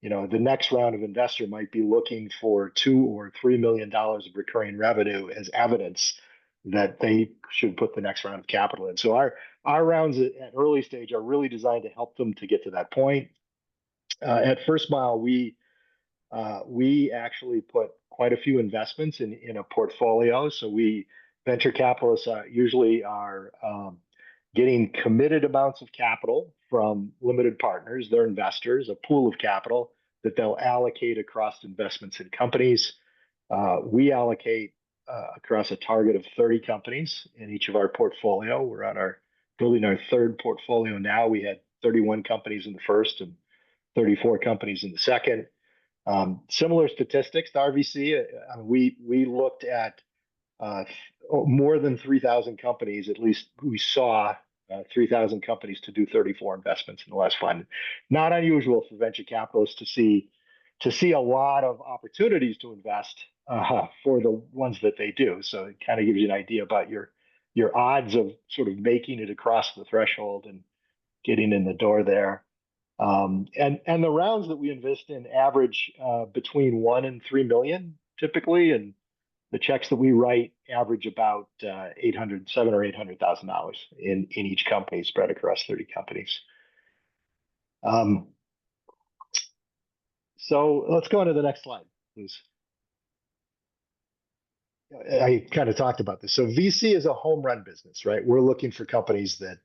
the next round of investor might be looking for $2 or $3 million of recurring revenue as evidence that they should put the next round of capital in. So our rounds at early stage are really designed to help them to get to that point. At First Mile, we actually put quite a few investments in a portfolio. So venture capitalists usually are getting committed amounts of capital from limited partners, their investors, a pool of capital that they'll allocate across investments in companies. We allocate across a target of 30 companies in each of our portfolio. We're building our 3rd portfolio now. We had 31 companies in the first and 34 companies in the second. Similar statistics to RVC. We looked at more than 3,000 companies. At least we saw 3,000 companies to do 34 investments in the last fund. Not unusual for venture capitalists to see a lot of opportunities to invest for the ones that they do. So it kind of gives you an idea about your odds of sort of making it across the threshold and getting in the door there. And the rounds that we invest in average between 1 and 3 million typically, and The checks that we write average about $700,000 or $800,000 in each company, spread across 30 companies. So let's go on to the next slide, please. I kind of talked about this. So VC is a home run business, right? We're looking for companies that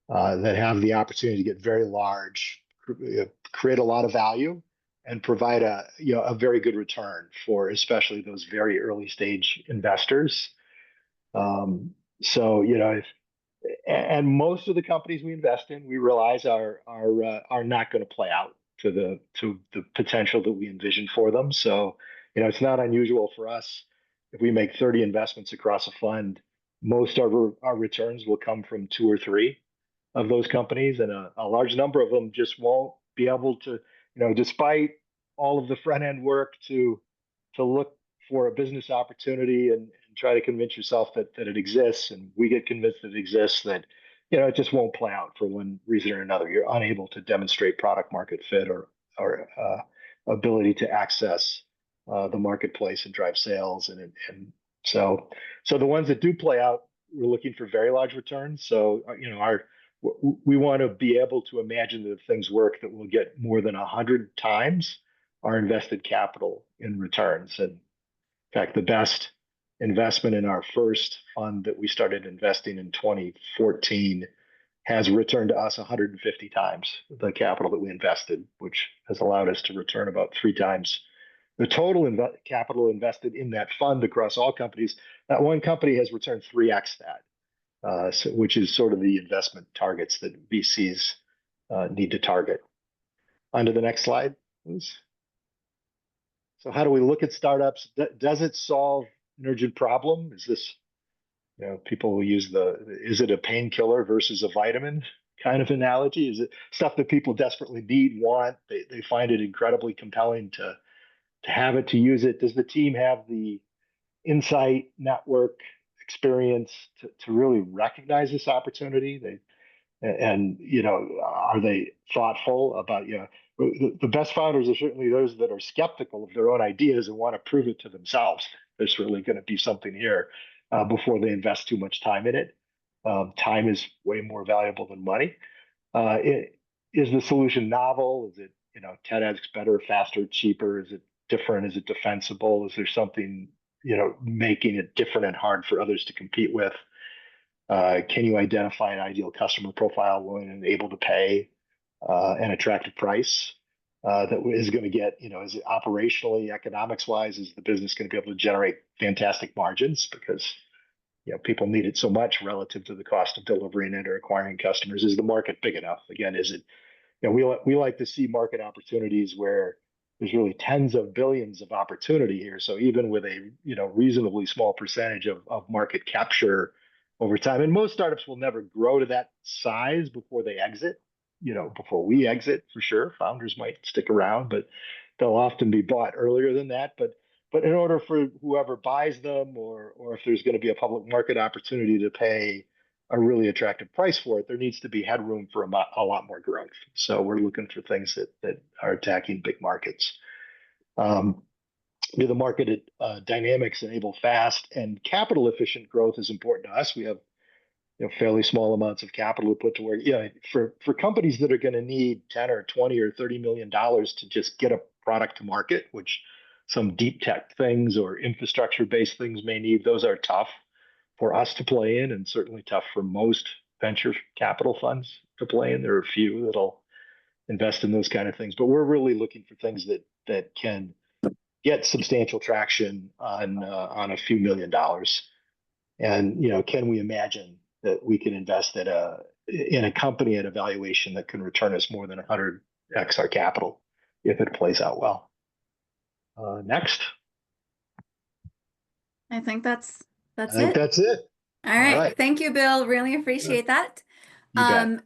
that have the opportunity to get very large, create a lot of value, and provide a very good return for especially those very early stage investors. So and most of the companies we invest in, we realize are not going to play out to the potential that we envision for them. So it's not unusual for us if we make 30 investments across a fund, most of our returns will come from 2 or 3 of those companies, and a large number of them just won't be able to, despite all of the front end work to look for a business opportunity and try to convince yourself that it exists, and we get convinced that it exists, that it just won't play out for one reason or another. You're unable to demonstrate product market fit or ability to access the marketplace and drive sales, and so the ones that do play out, we're looking for very large returns. So we want to be able to imagine that if things work, that we'll get more than 100 times our invested capital in returns. And in fact, the best investment in our first fund that we started investing in 2014 has returned to us 150 times the capital that we invested, which has allowed us to return about 3 times the total capital invested in that fund across all companies. That one company has returned 3x that. Which is sort of the investment targets that VCs need to target. On to the next slide, please. So how do we look at startups? Does it solve an urgent problem? Is this, people will use is it a painkiller versus a vitamin kind of analogy? Is it stuff that people desperately need, want? They find it incredibly compelling to have it, to use it. Does the team have the insight, network, experience to really recognize this opportunity? Are they thoughtful about, the best founders are certainly those that are skeptical of their own ideas and want to prove it to themselves. There's really going to be something here before they invest too much time in it. Time is way more valuable than money. Is the solution novel? Is it, 10x better, faster, cheaper? Is it different? Is it defensible? Is there something making it different and hard for others to compete with? Can you identify an ideal customer profile willing and able to pay an attractive price that is going to get, is it operationally, economics wise, is the business going to be able to generate fantastic margins because people need it so much relative to the cost of delivering it or acquiring customers? Is the market big enough? Again, is it, we like to see market opportunities where there's really tens of billions of opportunity here. So even with a reasonably small percentage of market capture over time, and most startups will never grow to that size before they exit. Before we exit, for sure, founders might stick around, but they'll often be bought earlier than that. But in order for whoever buys them, or if there's going to be a public market opportunity to pay a really attractive price for it, there needs to be headroom for a lot more growth. So we're looking for things that are attacking big markets. The market dynamics enable fast and capital efficient growth is important to us. We have fairly small amounts of capital to put to work. For companies that are going to need 10 or 20 or $30 million to just get a product to market, which some deep tech things or infrastructure based things may need, those are tough for us to play in, and certainly tough for most venture capital funds to play in. There are a few that'll invest in those kind of things, but we're really looking for things that can get substantial traction on a few $1 million. And can we imagine that we can invest in a company at a valuation that can return us more than 100x our capital if it plays out well? Next. I think that's I think it. that's it. All right. Thank you, Bill. Really appreciate that. You bet.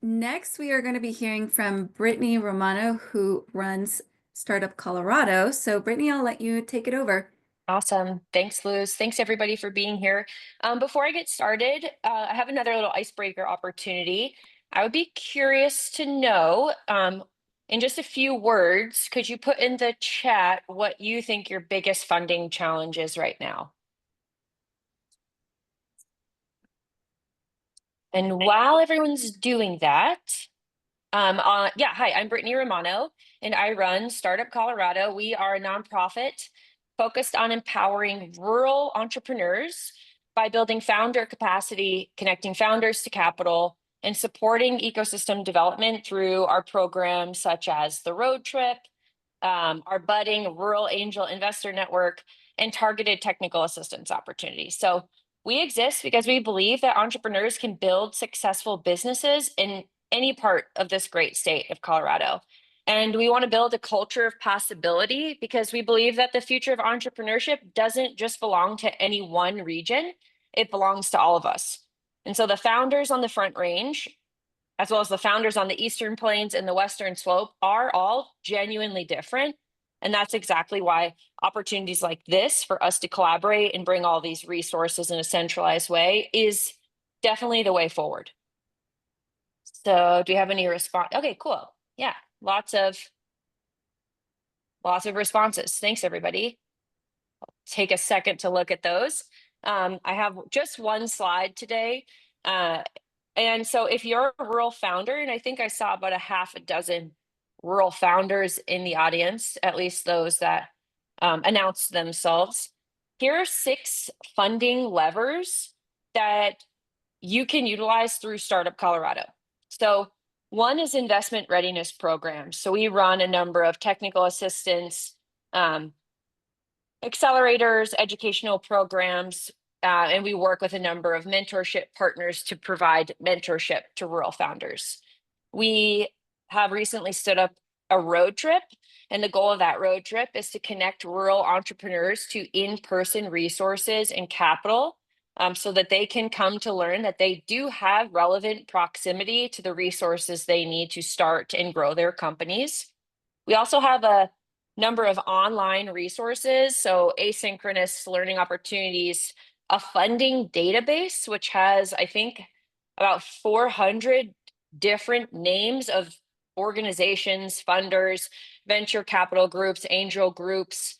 Next, we are going to be hearing from Brittany Romano, who runs Startup Colorado. So Brittany, I'll let you take it over. Awesome. Thanks, Luz. Thanks, everybody, for being here. Before I get started, I have another little icebreaker opportunity. I would be curious to know in just a few words, could you put in the chat what you think your biggest funding challenge is right now? And while everyone's doing that, yeah, hi, I'm Brittany Romano, and I run Startup Colorado. We are a nonprofit focused on empowering rural entrepreneurs by building founder capacity, connecting founders to capital, and supporting ecosystem development through our programs such as the Road Trip, our budding Rural Angel Investor Network, and targeted technical assistance opportunities. So we exist because we believe that entrepreneurs can build successful businesses in any part of this great state of Colorado. And we want to build a culture of possibility because we believe that the future of entrepreneurship doesn't just belong to any one region, it belongs to all of us. And so the founders on the Front Range, as well as the founders on the Eastern Plains and the Western Slope, are all genuinely different. And that's exactly why opportunities like this for us to collaborate and bring all these resources in a centralized way is definitely the way forward. So do you have any response? Okay, cool. Yeah, lots of responses. Thanks, everybody. I'll take a second to look at those. I have just one slide today. And so if you're a rural founder, and I think I saw about a half a dozen rural founders in the audience, at least those that announced themselves, here are 6 funding levers that you can utilize through Startup Colorado. So one is investment readiness programs. So we run a number of technical assistance, accelerators, educational programs, and we work with a number of mentorship partners to provide mentorship to rural founders. We have recently stood up a road trip, and the goal of that road trip is to connect rural entrepreneurs to in-person resources and capital, so that they can come to learn that they do have relevant proximity to the resources they need to start and grow their companies. We also have a number of online resources, so asynchronous learning opportunities, a funding database, which has, I think, about 400 different names of organizations, funders, venture capital groups, angel groups,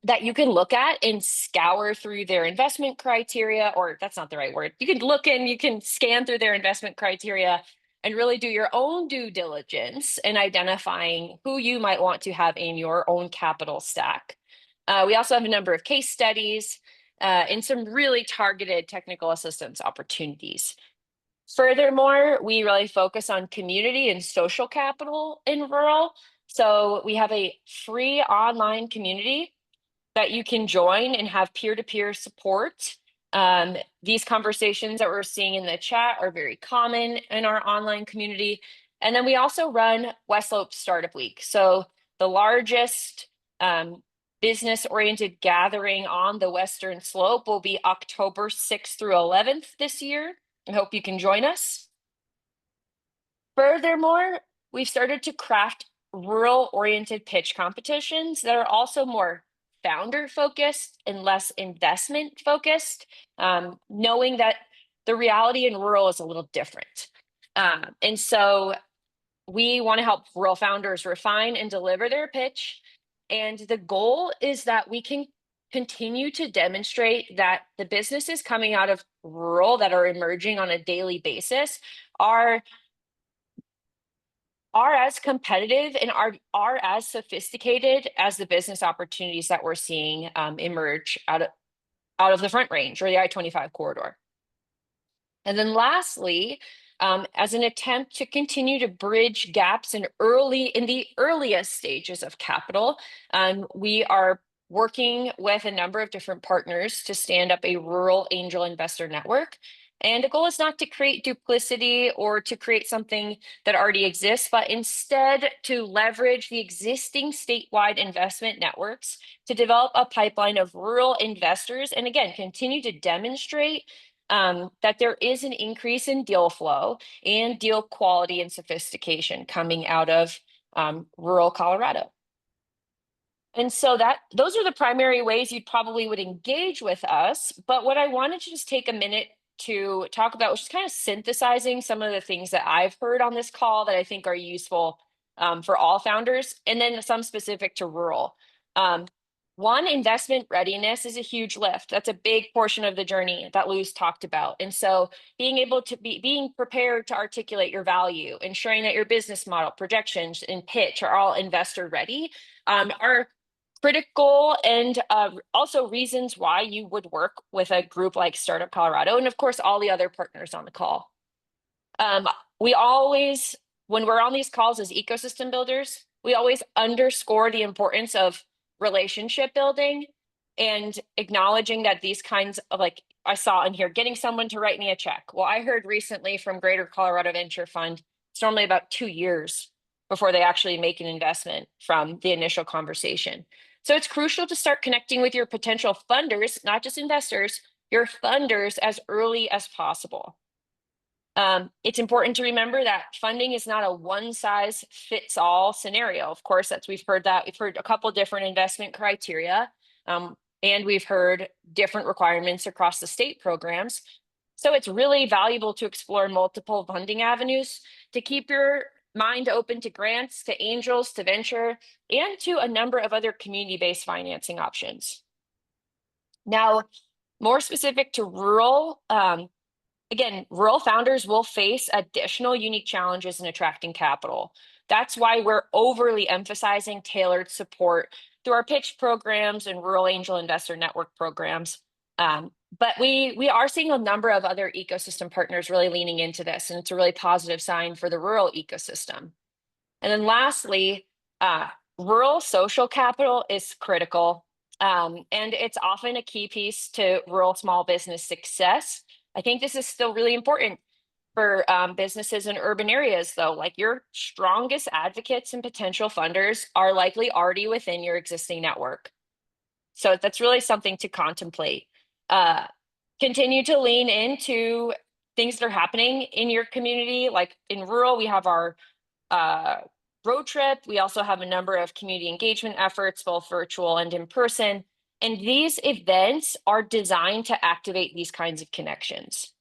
that you can look at and scour through their investment criteria, or that's not the right word. You can scan through their investment criteria and really do your own due diligence in identifying who you might want to have in your own capital stack. We also have a number of case studies and some really targeted technical assistance opportunities. Furthermore, we really focus on community and social capital in rural. So we have a free online community that you can join and have peer-to-peer support. These conversations that we're seeing in the chat are very common in our online community. And then we also run West Slope Startup Week. So the largest business-oriented gathering on the Western Slope will be October 6th through 11th this year. I hope you can join us. Furthermore, we've started to craft rural-oriented pitch competitions that are also more founder focused and less investment focused, knowing that the reality in rural is a little different. And so we want to help rural founders refine and deliver their pitch. And the goal is that we can continue to demonstrate that the businesses coming out of rural that are emerging on a daily basis are as competitive and are as sophisticated as the business opportunities that we're seeing emerge out of the Front Range or the I-25 corridor. And then lastly, as an attempt to continue to bridge gaps in the earliest stages of capital, we are working with a number of different partners to stand up a rural angel investor network. And the goal is not to create duplicity or to create something that already exists, but instead to leverage the existing statewide investment networks to develop a pipeline of rural investors. And again, continue to demonstrate that there is an increase in deal flow and deal quality and sophistication coming out of rural Colorado. And so those are the primary ways you probably would engage with us. But what I wanted to just take a minute to talk about was just kind of synthesizing some of the things that I've heard on this call that I think are useful for all founders, and then some specific to rural. One, investment readiness is a huge lift. That's a big portion of the journey that Lou's talked about. And so being prepared to articulate your value, ensuring that your business model, projections, and pitch are all investor ready, are critical, and also reasons why you would work with a group like Startup Colorado, and of course, all the other partners on the call. We always, when we're on these calls as ecosystem builders, we always underscore the importance of relationship building and acknowledging that these kinds of, like I saw in here, getting someone to write me a check. Well, I heard recently from Greater Colorado Venture Fund, it's normally about 2 years before they actually make an investment from the initial conversation. So it's crucial to start connecting with your potential funders, not just investors, your funders as early as possible. It's important to remember that funding is not a one-size-fits-all scenario. Of course, we've heard a couple different investment criteria, and we've heard different requirements across the state programs. So it's really valuable to explore multiple funding avenues to keep your mind open to grants, to angels, to venture, and to a number of other community-based financing options. Now, more specific to rural, again, rural founders will face additional unique challenges in attracting capital. That's why we're overly emphasizing tailored support through our pitch programs and rural angel investor network programs. But we are seeing a number of other ecosystem partners really leaning into this, and it's a really positive sign for the rural ecosystem. And then lastly, rural social capital is critical, and it's often a key piece to rural small business success. I think this is still really important for businesses in urban areas, though. Like, your strongest advocates and potential funders are likely already within your existing network. So that's really something to contemplate. Continue to lean into things that are happening in your community. Like in rural, we have our road trip. We also have a number of community engagement efforts, both virtual and in person. And these events are designed to activate these kinds of connections.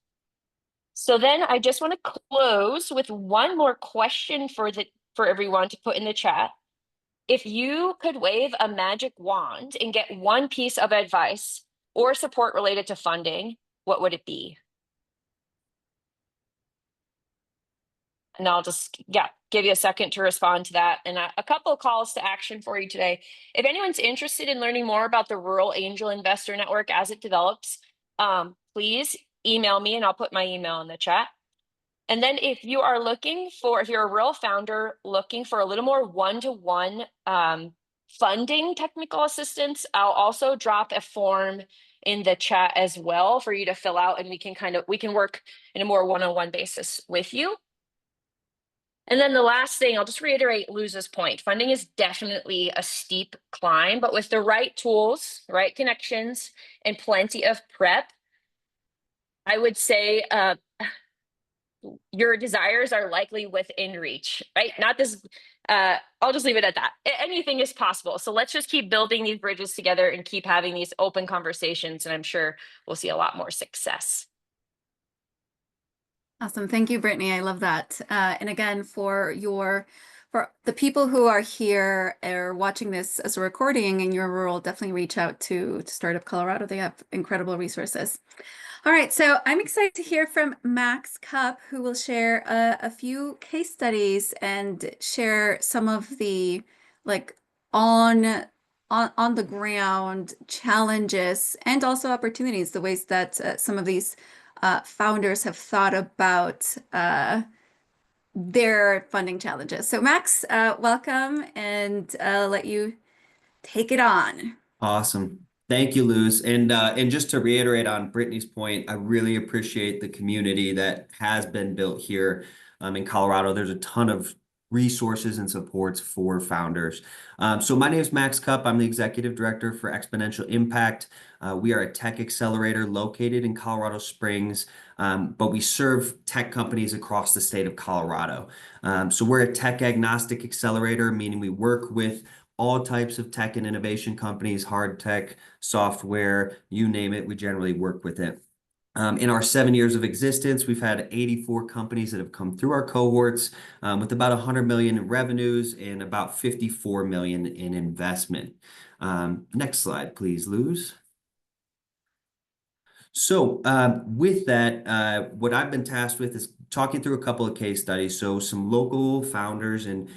So then I just want to close with one more question for everyone to put in the chat. If you could wave a magic wand and get one piece of advice or support related to funding, what would it be? And I'll just, give you a second to respond to that. And a couple of calls to action for you today. If anyone's interested in learning more about the Rural Angel Investor Network as it develops, please email me and I'll put my email in the chat. And then if you're a rural founder looking for a little more one-to-one funding technical assistance, I'll also drop a form in the chat as well for you to fill out, and we can work in a more one-on-one basis with you. And then the last thing, I'll just reiterate Luz's point. Funding is definitely a steep climb, but with the right tools, right connections, and plenty of prep, I would say your desires are likely within reach, right? Not this, I'll just leave it at that. Anything is possible. So let's just keep building these bridges together and keep having these open conversations, and I'm sure we'll see a lot more success. Awesome. Thank you, Brittany. I love that. And again, for the people who are here or watching this as a recording in your rural, definitely reach out to Startup Colorado. They have incredible resources. All right, so I'm excited to hear from Max Cup, who will share a few case studies and share some of the on the ground challenges and also opportunities, the ways that some of these founders have thought about their funding challenges. So Max, welcome, and I'll let you take it on. Awesome. Thank you, Luz. And just to reiterate on Brittany's point, I really appreciate the community that has been built here in Colorado. There's a ton of resources and supports for founders. So my name is Max Cup. I'm the executive director for Exponential Impact. We are a tech accelerator located in Colorado Springs, but we serve tech companies across the state of Colorado. So we're a tech agnostic accelerator, meaning we work with all types of tech and innovation companies, hard tech, software, you name it, we generally work with it. In our 7 years of existence, we've had 84 companies that have come through our cohorts with about 100 million in revenues and about 54 million in investment. Next slide, please, Luz. So with that, what I've been tasked with is talking through a couple of case studies. So some local founders and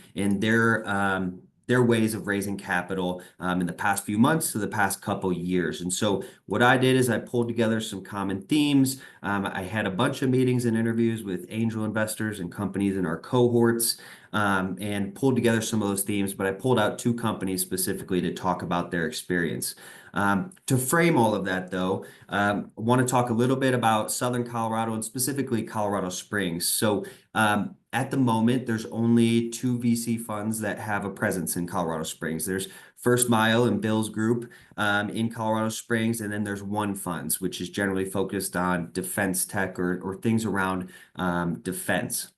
their ways of raising capital in the past few months to the past couple years. And so what I did is I pulled together some common themes. I had a bunch of meetings and interviews with angel investors and companies in our cohorts. And pulled together some of those themes, but I pulled out 2 companies specifically to talk about their experience. To frame all of that, though, I want to talk a little bit about Southern Colorado and specifically Colorado Springs. So at the moment, there's only 2 VC funds that have a presence in Colorado Springs. There's First Mile and Bill's Group in Colorado Springs, and then there's One Funds, which is generally focused on defense tech or things around defense.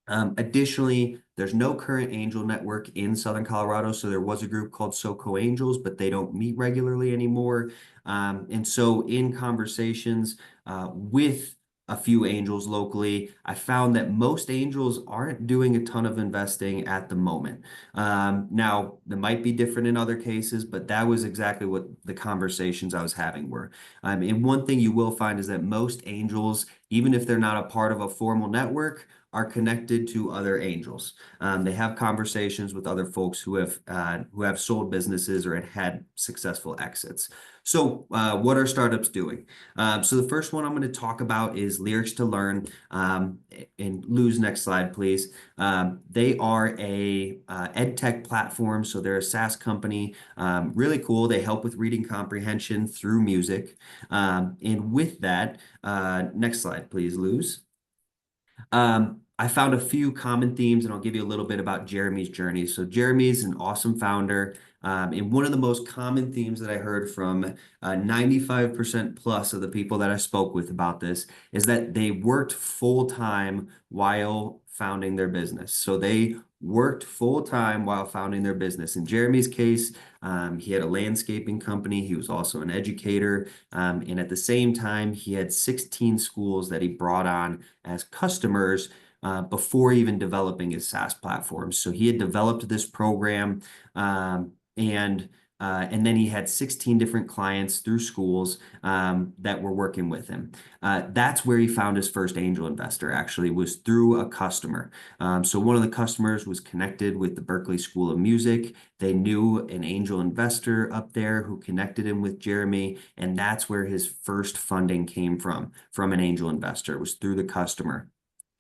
Additionally, there's no current angel network in Southern Colorado. So there was a group called SoCo Angels, but they don't meet regularly anymore. And so in conversations with a few angels locally, I found that most angels aren't doing a ton of investing at the moment. Now, that might be different in other cases, but that was exactly what the conversations I was having were. And one thing you will find is that most angels, even if they're not a part of a formal network, are connected to other angels. They have conversations with other folks who have sold businesses or had successful exits. So what are startups doing? So the first one I'm going to talk about is Lyrics to Learn. And Lou's next slide, please. They are a ed tech platform. So they're a SaaS company. Really cool. They help with reading comprehension through music. And with that, next slide, please, Lou's. I found a few common themes, and I'll give you a little bit about Jeremy's journey. So Jeremy's an awesome founder. And one of the most common themes that I heard from 95% plus of the people that I spoke with about this is that they worked full time while founding their business. So they worked full time while founding their business. In Jeremy's case, he had a landscaping company. He was also an educator. And at the same time, he had 16 schools that he brought on as customers before even developing his SaaS platform. So he had developed this program and then he had 16 different clients through schools that were working with him. That's where he found his first angel investor, actually, was through a customer. So one of the customers was connected with the Berklee School of Music. They knew an angel investor up there who connected him with Jeremy, and that's where his first funding came from an angel investor, was through the customer.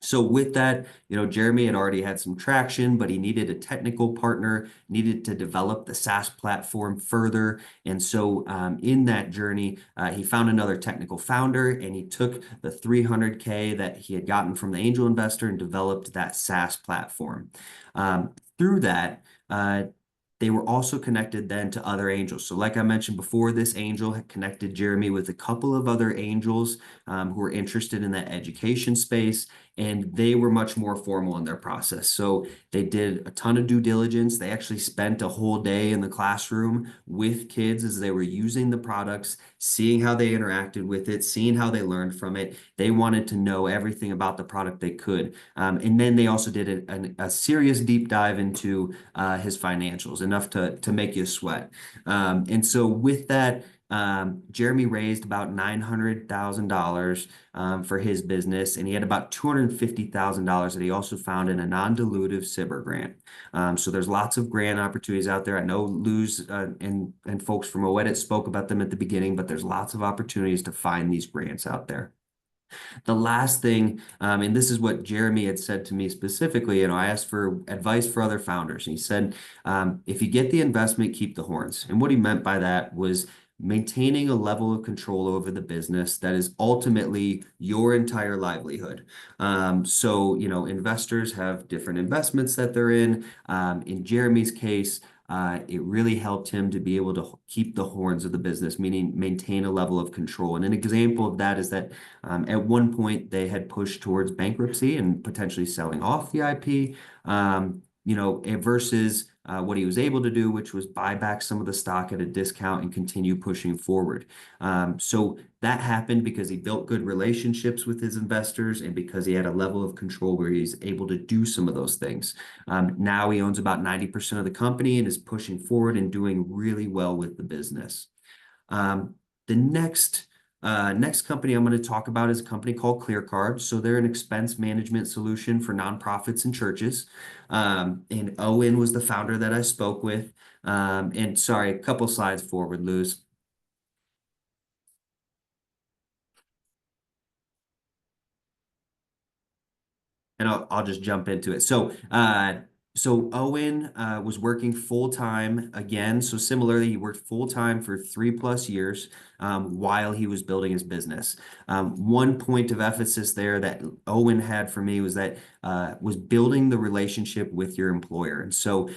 So with that, Jeremy had already had some traction, but he needed a technical partner, needed to develop the SaaS platform further. And so in that journey, he found another technical founder, and he took the $300K that he had gotten from the angel investor and developed that SaaS platform. Through that, they were also connected then to other angels. So like I mentioned before, this angel had connected Jeremy with a couple of other angels who were interested in that education space, and they were much more formal in their process. So they did a ton of due diligence. They actually spent a whole day in the classroom with kids as they were using the products, seeing how they interacted with it, seeing how they learned from it. They wanted to know everything about the product they could. And then they also did a serious deep dive into his financials, enough to make you sweat. And so with that, Jeremy raised about $900,000 for his business, and he had about $250,000 that he also found in a non-dilutive SBIR grant. So there's lots of grant opportunities out there. I know Luz and folks from OEdit spoke about them at the beginning, but there's lots of opportunities to find these grants out there. The last thing, and this is what Jeremy had said to me specifically, I asked for advice for other founders. And he said, if you get the investment, keep the horns. And what he meant by that was maintaining a level of control over the business that is ultimately your entire livelihood. So, investors have different investments that they're in. In Jeremy's case, it really helped him to be able to keep the horns of the business, meaning maintain a level of control. And an example of that is that at one point they had pushed towards bankruptcy and potentially selling off the IP, versus what he was able to do, which was buy back some of the stock at a discount and continue pushing forward. So that happened because he built good relationships with his investors and because he had a level of control where he's able to do some of those things. Now he owns about 90% of the company and is pushing forward and doing really well with the business. The next company I'm going to talk about is a company called ClearCard. So they're an expense management solution for nonprofits and churches. And Owen was the founder that I spoke with. And sorry, a couple slides forward, Luz. And I'll just jump into it. So Owen was working full time again. So similarly, he worked full time for 3+ years while he was building his business. One point of emphasis there that Owen had for me was that was building the relationship with your employer. And so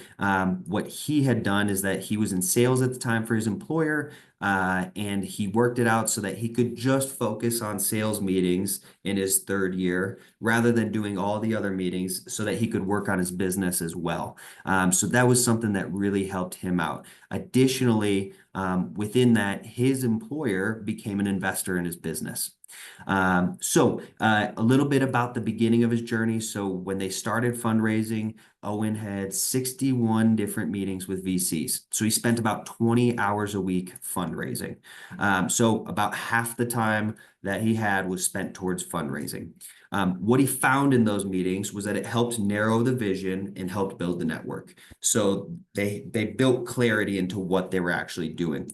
what he had done is that he was in sales at the time for his employer. And he worked it out so that he could just focus on sales meetings in his 3rd year rather than doing all the other meetings so that he could work on his business as well. So that was something that really helped him out. Additionally, within that, his employer became an investor in his business. So a little bit about the beginning of his journey. So when they started fundraising, Owen had 61 different meetings with VCs. So he spent about 20 hours a week fundraising. So about half the time that he had was spent towards fundraising. What he found in those meetings was that it helped narrow the vision and helped build the network. So they built clarity into what they were actually doing.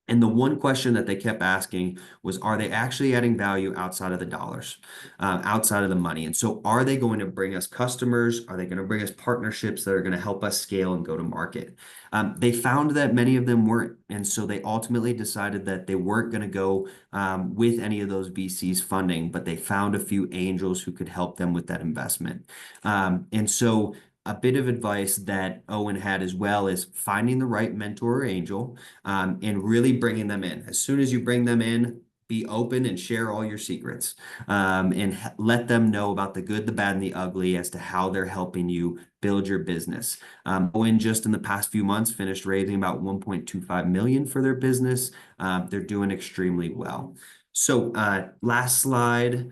And the one question that they kept asking was, are they actually adding value outside of the dollars, outside of the money? And so are they going to bring us customers? Are they going to bring us partnerships that are going to help us scale and go to market? They found that many of them weren't. And so they ultimately decided that they weren't going to go with any of those VCs funding, but they found a few angels who could help them with that investment. And so a bit of advice that Owen had as well is finding the right mentor or angel and really bringing them in. As soon as you bring them in, be open and share all your secrets and let them know about the good, the bad, and the ugly as to how they're helping you build your business. Owen just in the past few months finished raising about 1.25 million for their business. They're doing extremely well. So last slide.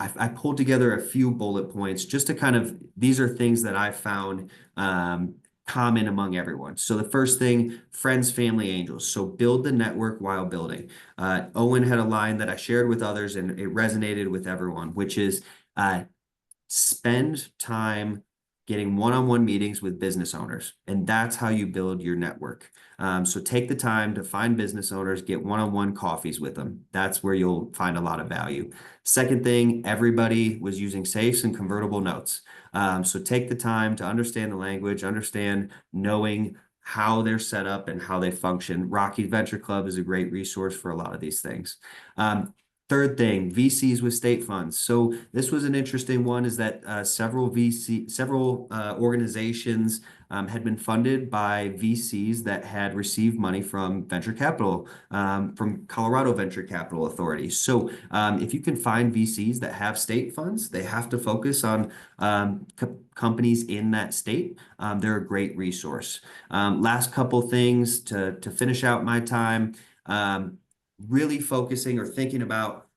I pulled together a few bullet points just to kind of, these are things that I found common among everyone. So the first thing, friends, family, angels. So build the network while building. Owen had a line that I shared with others and it resonated with everyone, which is spend time getting one-on-one meetings with business owners. And that's how you build your network. So take the time to find business owners, get one-on-one coffees with them. That's where you'll find a lot of value. Second thing, everybody was using safes and convertible notes. So take the time to understand the language, understand knowing how they're set up and how they function. Rocky Venture Club is a great resource for a lot of these things. Third thing, VCs with state funds. So this was an interesting one, is that several organizations had been funded by VCs that had received money from venture capital, from Colorado Venture Capital Authority. So if you can find VCs that have state funds, they have to focus on companies in that state. They're a great resource. Last couple things to finish out my time. Really focusing or thinking about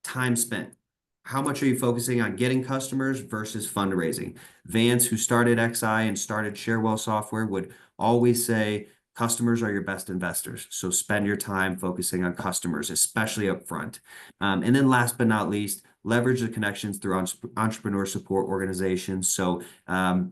time spent. How much are you focusing on getting customers versus fundraising? Vance, who started XI and started Sharewell Software, would always say customers are your best investors. So spend your time focusing on customers, especially up front. And then last but not least, leverage the connections through entrepreneur support organizations. So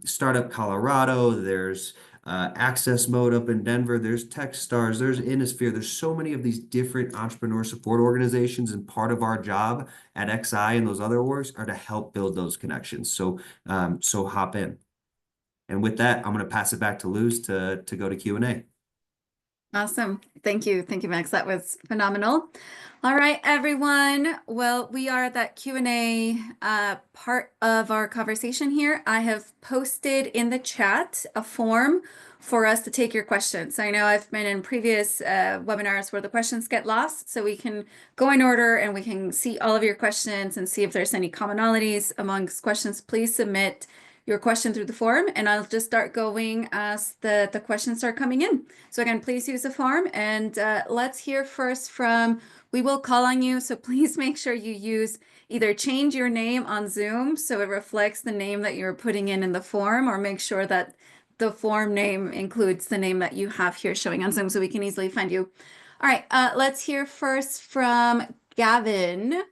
Startup Colorado, there's Access Mode up in Denver, there's Techstars, there's Innisphere. There's so many of these different entrepreneur support organizations, and part of our job at XI and those other orgs are to help build those connections. So so hop in. And with that, I'm going to pass it back to Luz to go to Q&A. Awesome. Thank you. Thank you, Max. That was phenomenal. All right, everyone. Well, we are at that Q&A part of our conversation here. I have posted in the chat a form for us to take your questions. I know I've been in previous webinars where the questions get lost, so we can go in order and we can see all of your questions and see if there's any commonalities amongst questions. Please submit your question through the form, and I'll just start going as the questions start coming in. So again, please use the form, and let's hear first from, we will call on you, so please make sure you use, either change your name on Zoom so it reflects the name that you're putting in the form, or make sure that the form name includes the name that you have here showing on Zoom so we can easily find you. All right, let's hear first from Gavin.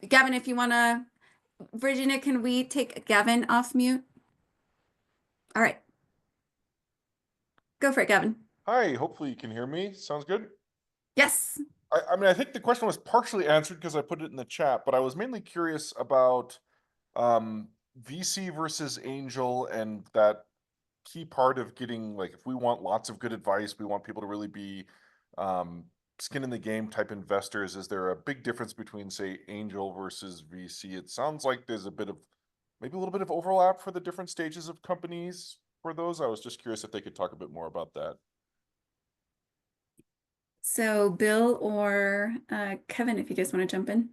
Gavin, if you want to, Virginia, can we take Gavin off mute? All right. Go for it, Gavin. Hi, hopefully you can hear me. Sounds good. Yes. I mean, I think the question was partially answered because I put it in the chat, but I was mainly curious about VC versus angel and that key part of getting, like, if we want lots of good advice, we want people to really be skin in the game type investors. Is there a big difference between, say, angel versus VC? It sounds like there's maybe a little bit of overlap for the different stages of companies for those. I was just curious if they could talk a bit more about that. So Bill or Kevin, if you guys want to jump in.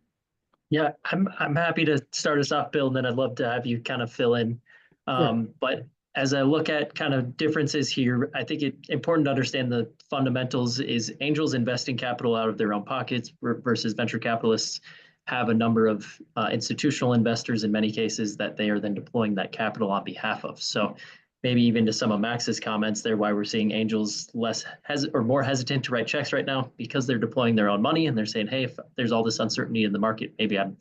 Yeah, I'm happy to start us off, Bill, and then I'd love to have you kind of fill in. But as I look at kind of differences here, I think it's important to understand the fundamentals is angels investing capital out of their own pockets versus venture capitalists have a number of institutional investors in many cases that they are then deploying that capital on behalf of. So maybe even to some of Max's comments there, why we're seeing angels more hesitant to write checks right now because they're deploying their own money and they're saying, hey, if there's all this uncertainty in the market, maybe I'm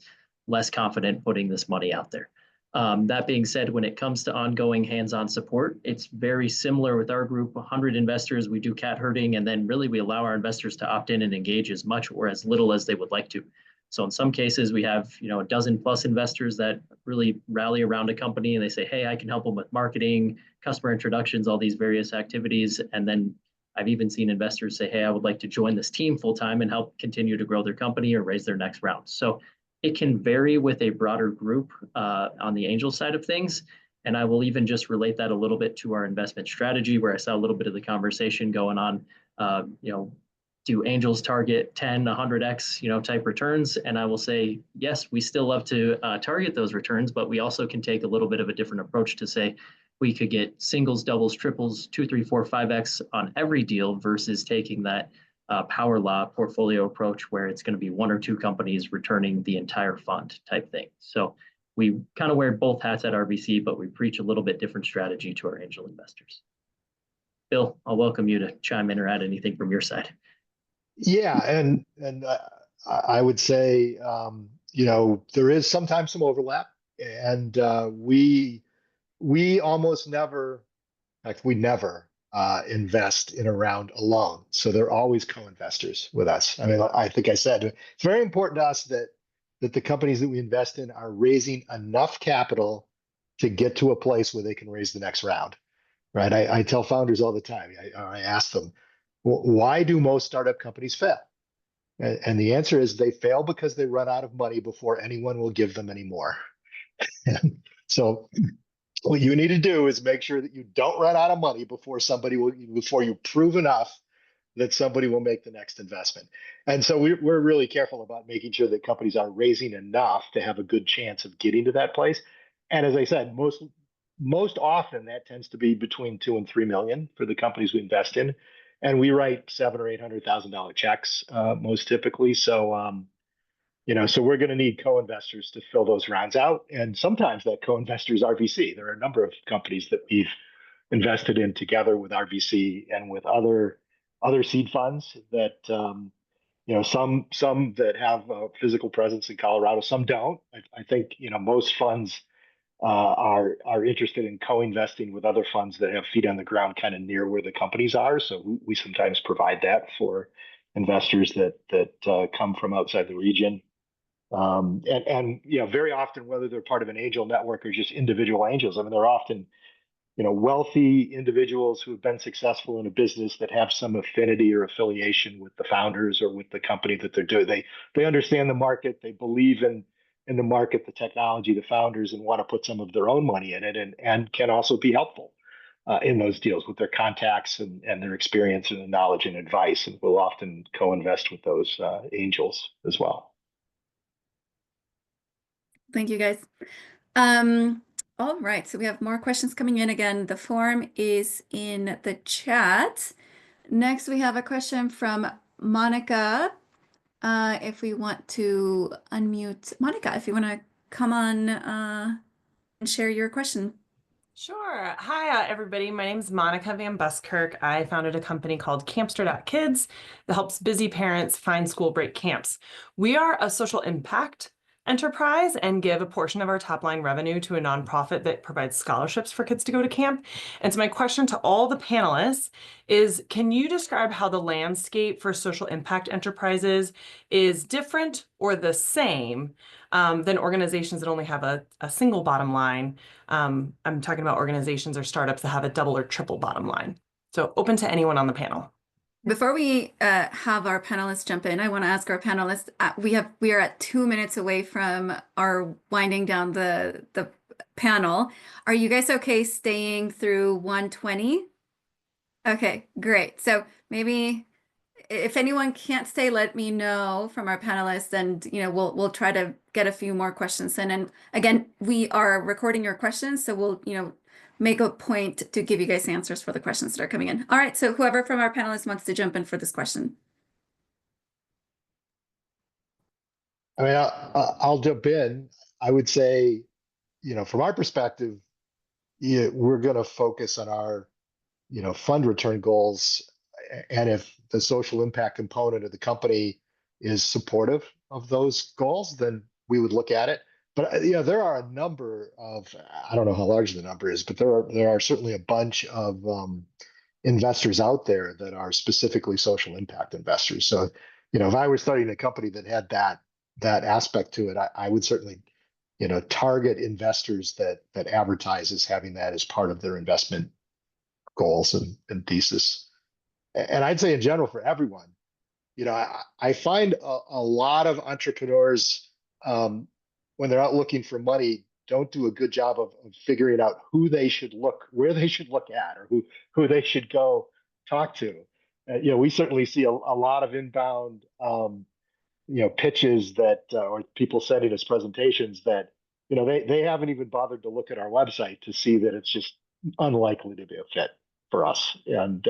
less confident putting this money out there. That being said, when it comes to ongoing hands-on support, it's very similar with our group, 100 investors. We do cat herding, and then really we allow our investors to opt in and engage as much or as little as they would like to. So in some cases, we have a dozen plus investors that really rally around a company and they say, hey, I can help them with marketing, customer introductions, all these various activities. And then I've even seen investors say, hey, I would like to join this team full time and help continue to grow their company or raise their next round. So it can vary with a broader group on the angel side of things. And I will even just relate that a little bit to our investment strategy, where I saw a little bit of the conversation going on. Do angels target 10, 100x, type returns? And I will say, yes, we still love to target those returns, but we also can take a little bit of a different approach to say we could get singles, doubles, triples, 2, 3, 4, 5x on every deal versus taking that power law portfolio approach where it's going to be one or two companies returning the entire fund type thing. So we kind of wear both hats at RBC, but we preach a little bit different strategy to our angel investors. Bill, I'll welcome you to chime in or add anything from your side. Yeah, and I would say there is sometimes some overlap, and we almost never, in fact, we never invest in a round alone. So they're always co-investors with us. I mean, I think I said it's very important to us that the companies that we invest in are raising enough capital to get to a place where they can raise the next round, right? I tell founders all the time, I ask them, why do most startup companies fail? And the answer is they fail because they run out of money before anyone will give them any more. So what you need to do is make sure that you don't run out of money before you prove enough that somebody will make the next investment. And so we're really careful about making sure that companies are raising enough to have a good chance of getting to that place. And as I said, most often that tends to be between 2 and 3 million for the companies we invest in. And we write $700,000 or $800,000 checks most typically. So so we're going to need co-investors to fill those rounds out. And sometimes that co-investor is RVC. There are a number of companies that we've invested in together with RVC and with other seed funds that, some that have a physical presence in Colorado, some don't. I think, most funds are interested in co-investing with other funds that have feet on the ground kind of near where the companies are. So we sometimes provide that for investors that come from outside the region. And very often, whether they're part of an angel network or just individual angels, I mean, they're often, wealthy individuals who have been successful in a business that have some affinity or affiliation with the founders or with the company that they're doing. They understand the market, they believe in the market, the technology, the founders, and want to put some of their own money in it, and can also be helpful in those deals with their contacts and their experience and knowledge and advice. And we'll often co-invest with those angels as well. Thank you, guys. All right, so we have more questions coming in. Again, the form is in the chat. Next, we have a question from Monica. If we want to unmute Monica, if you want to come on and share your question. Sure. Hi, everybody. My name is Monica Van Buskirk. I founded a company called Campster.Kids that helps busy parents find school break camps. We are a social impact enterprise and give a portion of our top line revenue to a nonprofit that provides scholarships for kids to go to camp. And so my question to all the panelists is, can you describe how the landscape for social impact enterprises is different or the same than organizations that only have a single bottom line? I'm talking about organizations or startups that have a double or triple bottom line. So open to anyone on the panel. Before we have our panelists jump in, I want to ask our panelists, we are at 2 minutes away from our winding down the panel. Are you guys okay staying through 1:20? Okay, great. So maybe if anyone can't stay, let me know from our panelists, and we'll try to get a few more questions in. And again, we are recording your questions, so we'll make a point to give you guys answers for the questions that are coming in. All right, so whoever from our panelists wants to jump in for this question. I mean, I'll jump in. I would say, from our perspective, we're going to focus on our, fund return goals. And if the social impact component of the company is supportive of those goals, then we would look at it. But there are a number of, I don't know how large the number is, but there are certainly a bunch of investors out there that are specifically social impact investors. So, if I were starting a company that had that aspect to it, I would certainly, target investors that advertise as having that as part of their investment goals and thesis. And I'd say in general for everyone, I find a lot of entrepreneurs, when they're out looking for money, don't do a good job of figuring out where they should look at, or who they should go talk to. We certainly see a lot of inbound, pitches that, or people sending us presentations that, they haven't even bothered to look at our website to see that it's just unlikely to be a fit for us. And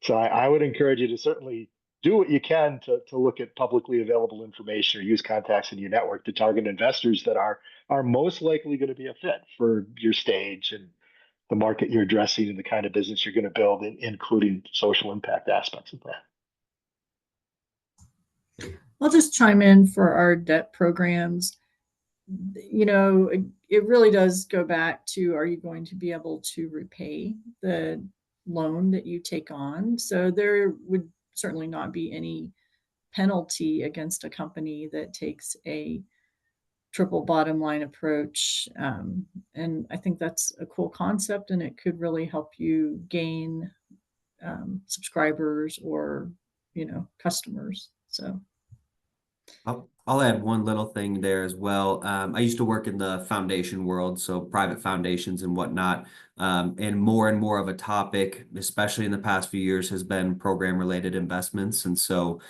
so I would encourage you to certainly do what you can to look at publicly available information or use contacts in your network to target investors that are most likely going to be a fit for your stage and the market you're addressing and the kind of business you're going to build, including social impact aspects of that. I'll just chime in for our debt programs. It really does go back to, are you going to be able to repay the loan that you take on? So there would certainly not be any penalty against a company that takes a triple bottom line approach. And I think that's a cool concept, and it could really help you gain subscribers or, customers. So I'll add one little thing there as well. I used to work in the foundation world, so private foundations and whatnot. And more of a topic, especially in the past few years, has been program-related investments. And so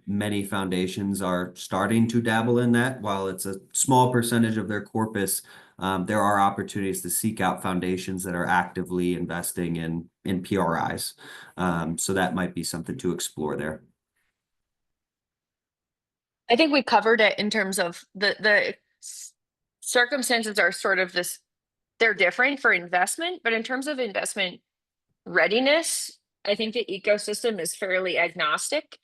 many foundations are starting to dabble in that. While it's a small percentage of their corpus, there are opportunities to seek out foundations that are actively investing in PRIs. So that might be something to explore there. I think we covered it in terms of the circumstances are sort of this, they're different for investment, but in terms of investment readiness, I think the ecosystem is fairly agnostic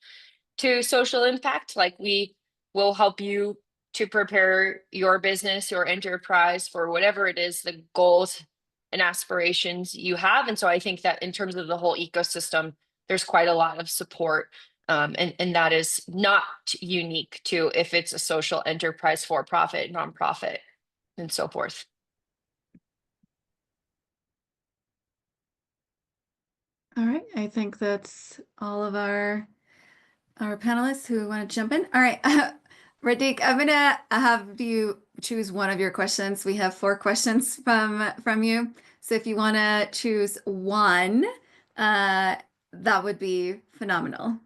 to social impact. Like, we will help you to prepare your business, your enterprise for whatever it is, the goals and aspirations you have. And so I think that in terms of the whole ecosystem, there's quite a lot of support. And that is not unique to if it's a social enterprise, for-profit, nonprofit, and so forth. All right, I think that's all of our panelists who want to jump in. All right, Radik, I'm gonna have you choose one of your questions. We have 4 questions from you, so if you want to choose one, that would be phenomenal.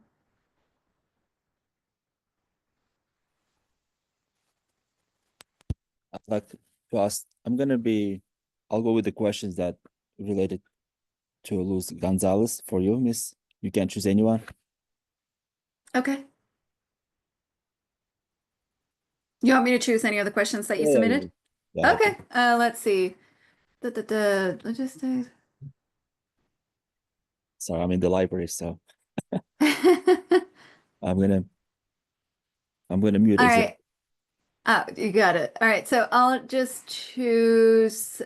I'd like to ask, I'll go with the questions that related to Luz Gonzalez for you, Miss. You can choose anyone. Okay. You want me to choose any of the questions that you Yeah, submitted? yeah, Okay. Let's see. Logistics. sorry, I'm in the library, so All I'm gonna mute as right. Oh, you got it. All right. So I'll just choose.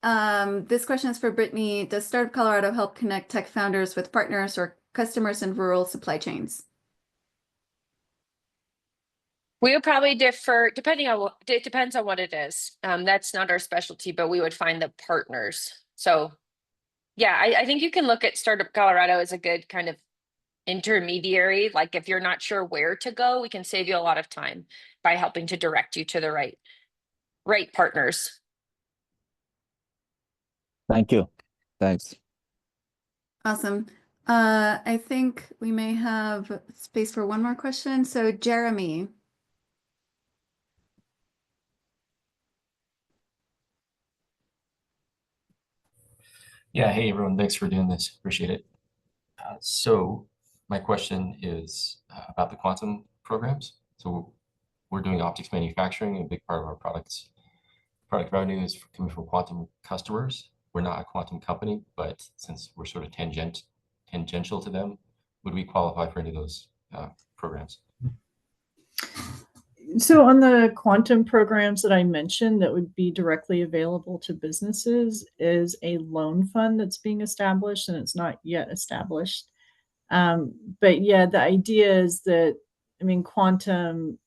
This question is for Brittany. Does Startup Colorado help connect tech founders with partners or customers in rural supply chains? We would probably differ depending on what it depends on what it is. That's not our specialty, but we would find the partners. So yeah, I think you can look at Startup Colorado as a good kind of intermediary. Like if you're not sure where to go, we can save you a lot of time by helping to direct you to the right partners. Thank you. Thanks. Awesome. I think we may have space for one more question. So Jeremy. Yeah, hey everyone, thanks for doing this. Appreciate it. So my question is about the quantum programs. So we're doing optics manufacturing. A big part of our product revenue is coming from quantum customers. We're not a quantum company, but since we're sort of tangential to them, would we qualify for any of those programs? So on the quantum programs that I mentioned that would be directly available to businesses is a loan fund that's being established, and it's not yet established. But yeah, the idea is that, I mean, quantum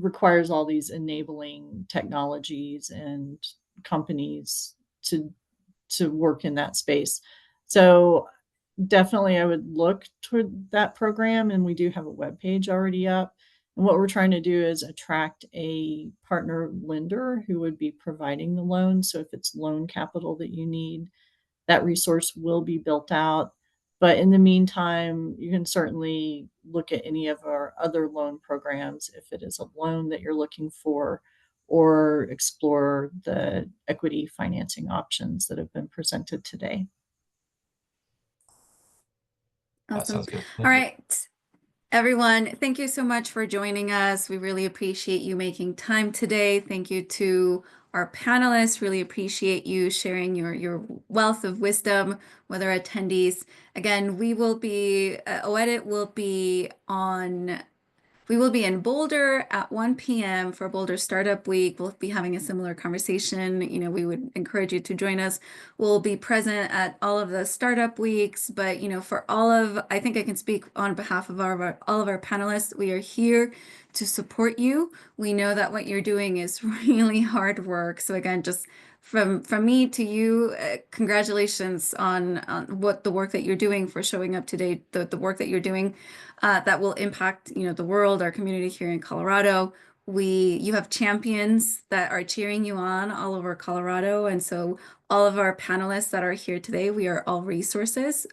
requires all these enabling technologies and companies to work in that space. So definitely I would look toward that program, and we do have a web page already up. And what we're trying to do is attract a partner lender who would be providing the loan. So if it's loan capital that you need, that resource will be built out. But in the meantime, you can certainly look at any of our other loan programs if it is a loan that you're looking for, or explore the equity financing options that have been presented today. That Awesome. sounds good. All right. Everyone, thank you so much for joining us. We really appreciate you making time today. Thank you to our panelists. Really appreciate you sharing your wealth of wisdom with our attendees. Again, we will be, OEdit will be on we will be in Boulder at 1 p.m. for Boulder Startup Week. We'll be having a similar conversation. You know, we would encourage you to join us. We'll be present at all of the startup weeks, but you know, for all of, I think I can speak on behalf of all of our panelists. We are here to support you. We know that what you're doing is really hard work. So again, just from me to you, congratulations on what the work that you're doing, for showing up today, the work that you're doing that will impact, you know, the world, our community here in Colorado. You have champions that are cheering you on all over Colorado. And so all of our panelists that are here today, we are all resources.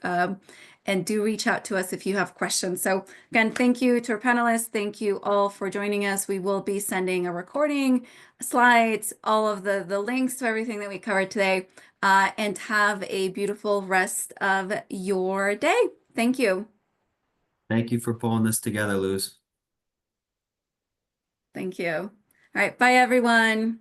And do reach out to us if you have questions. So again, thank you to our panelists. Thank you all for joining us. We will be sending a recording, slides, all of the links to everything that we covered today. And have a beautiful rest of your day. Thank you. Thank you for pulling this together, Luz. Thank you. All right. Bye, everyone.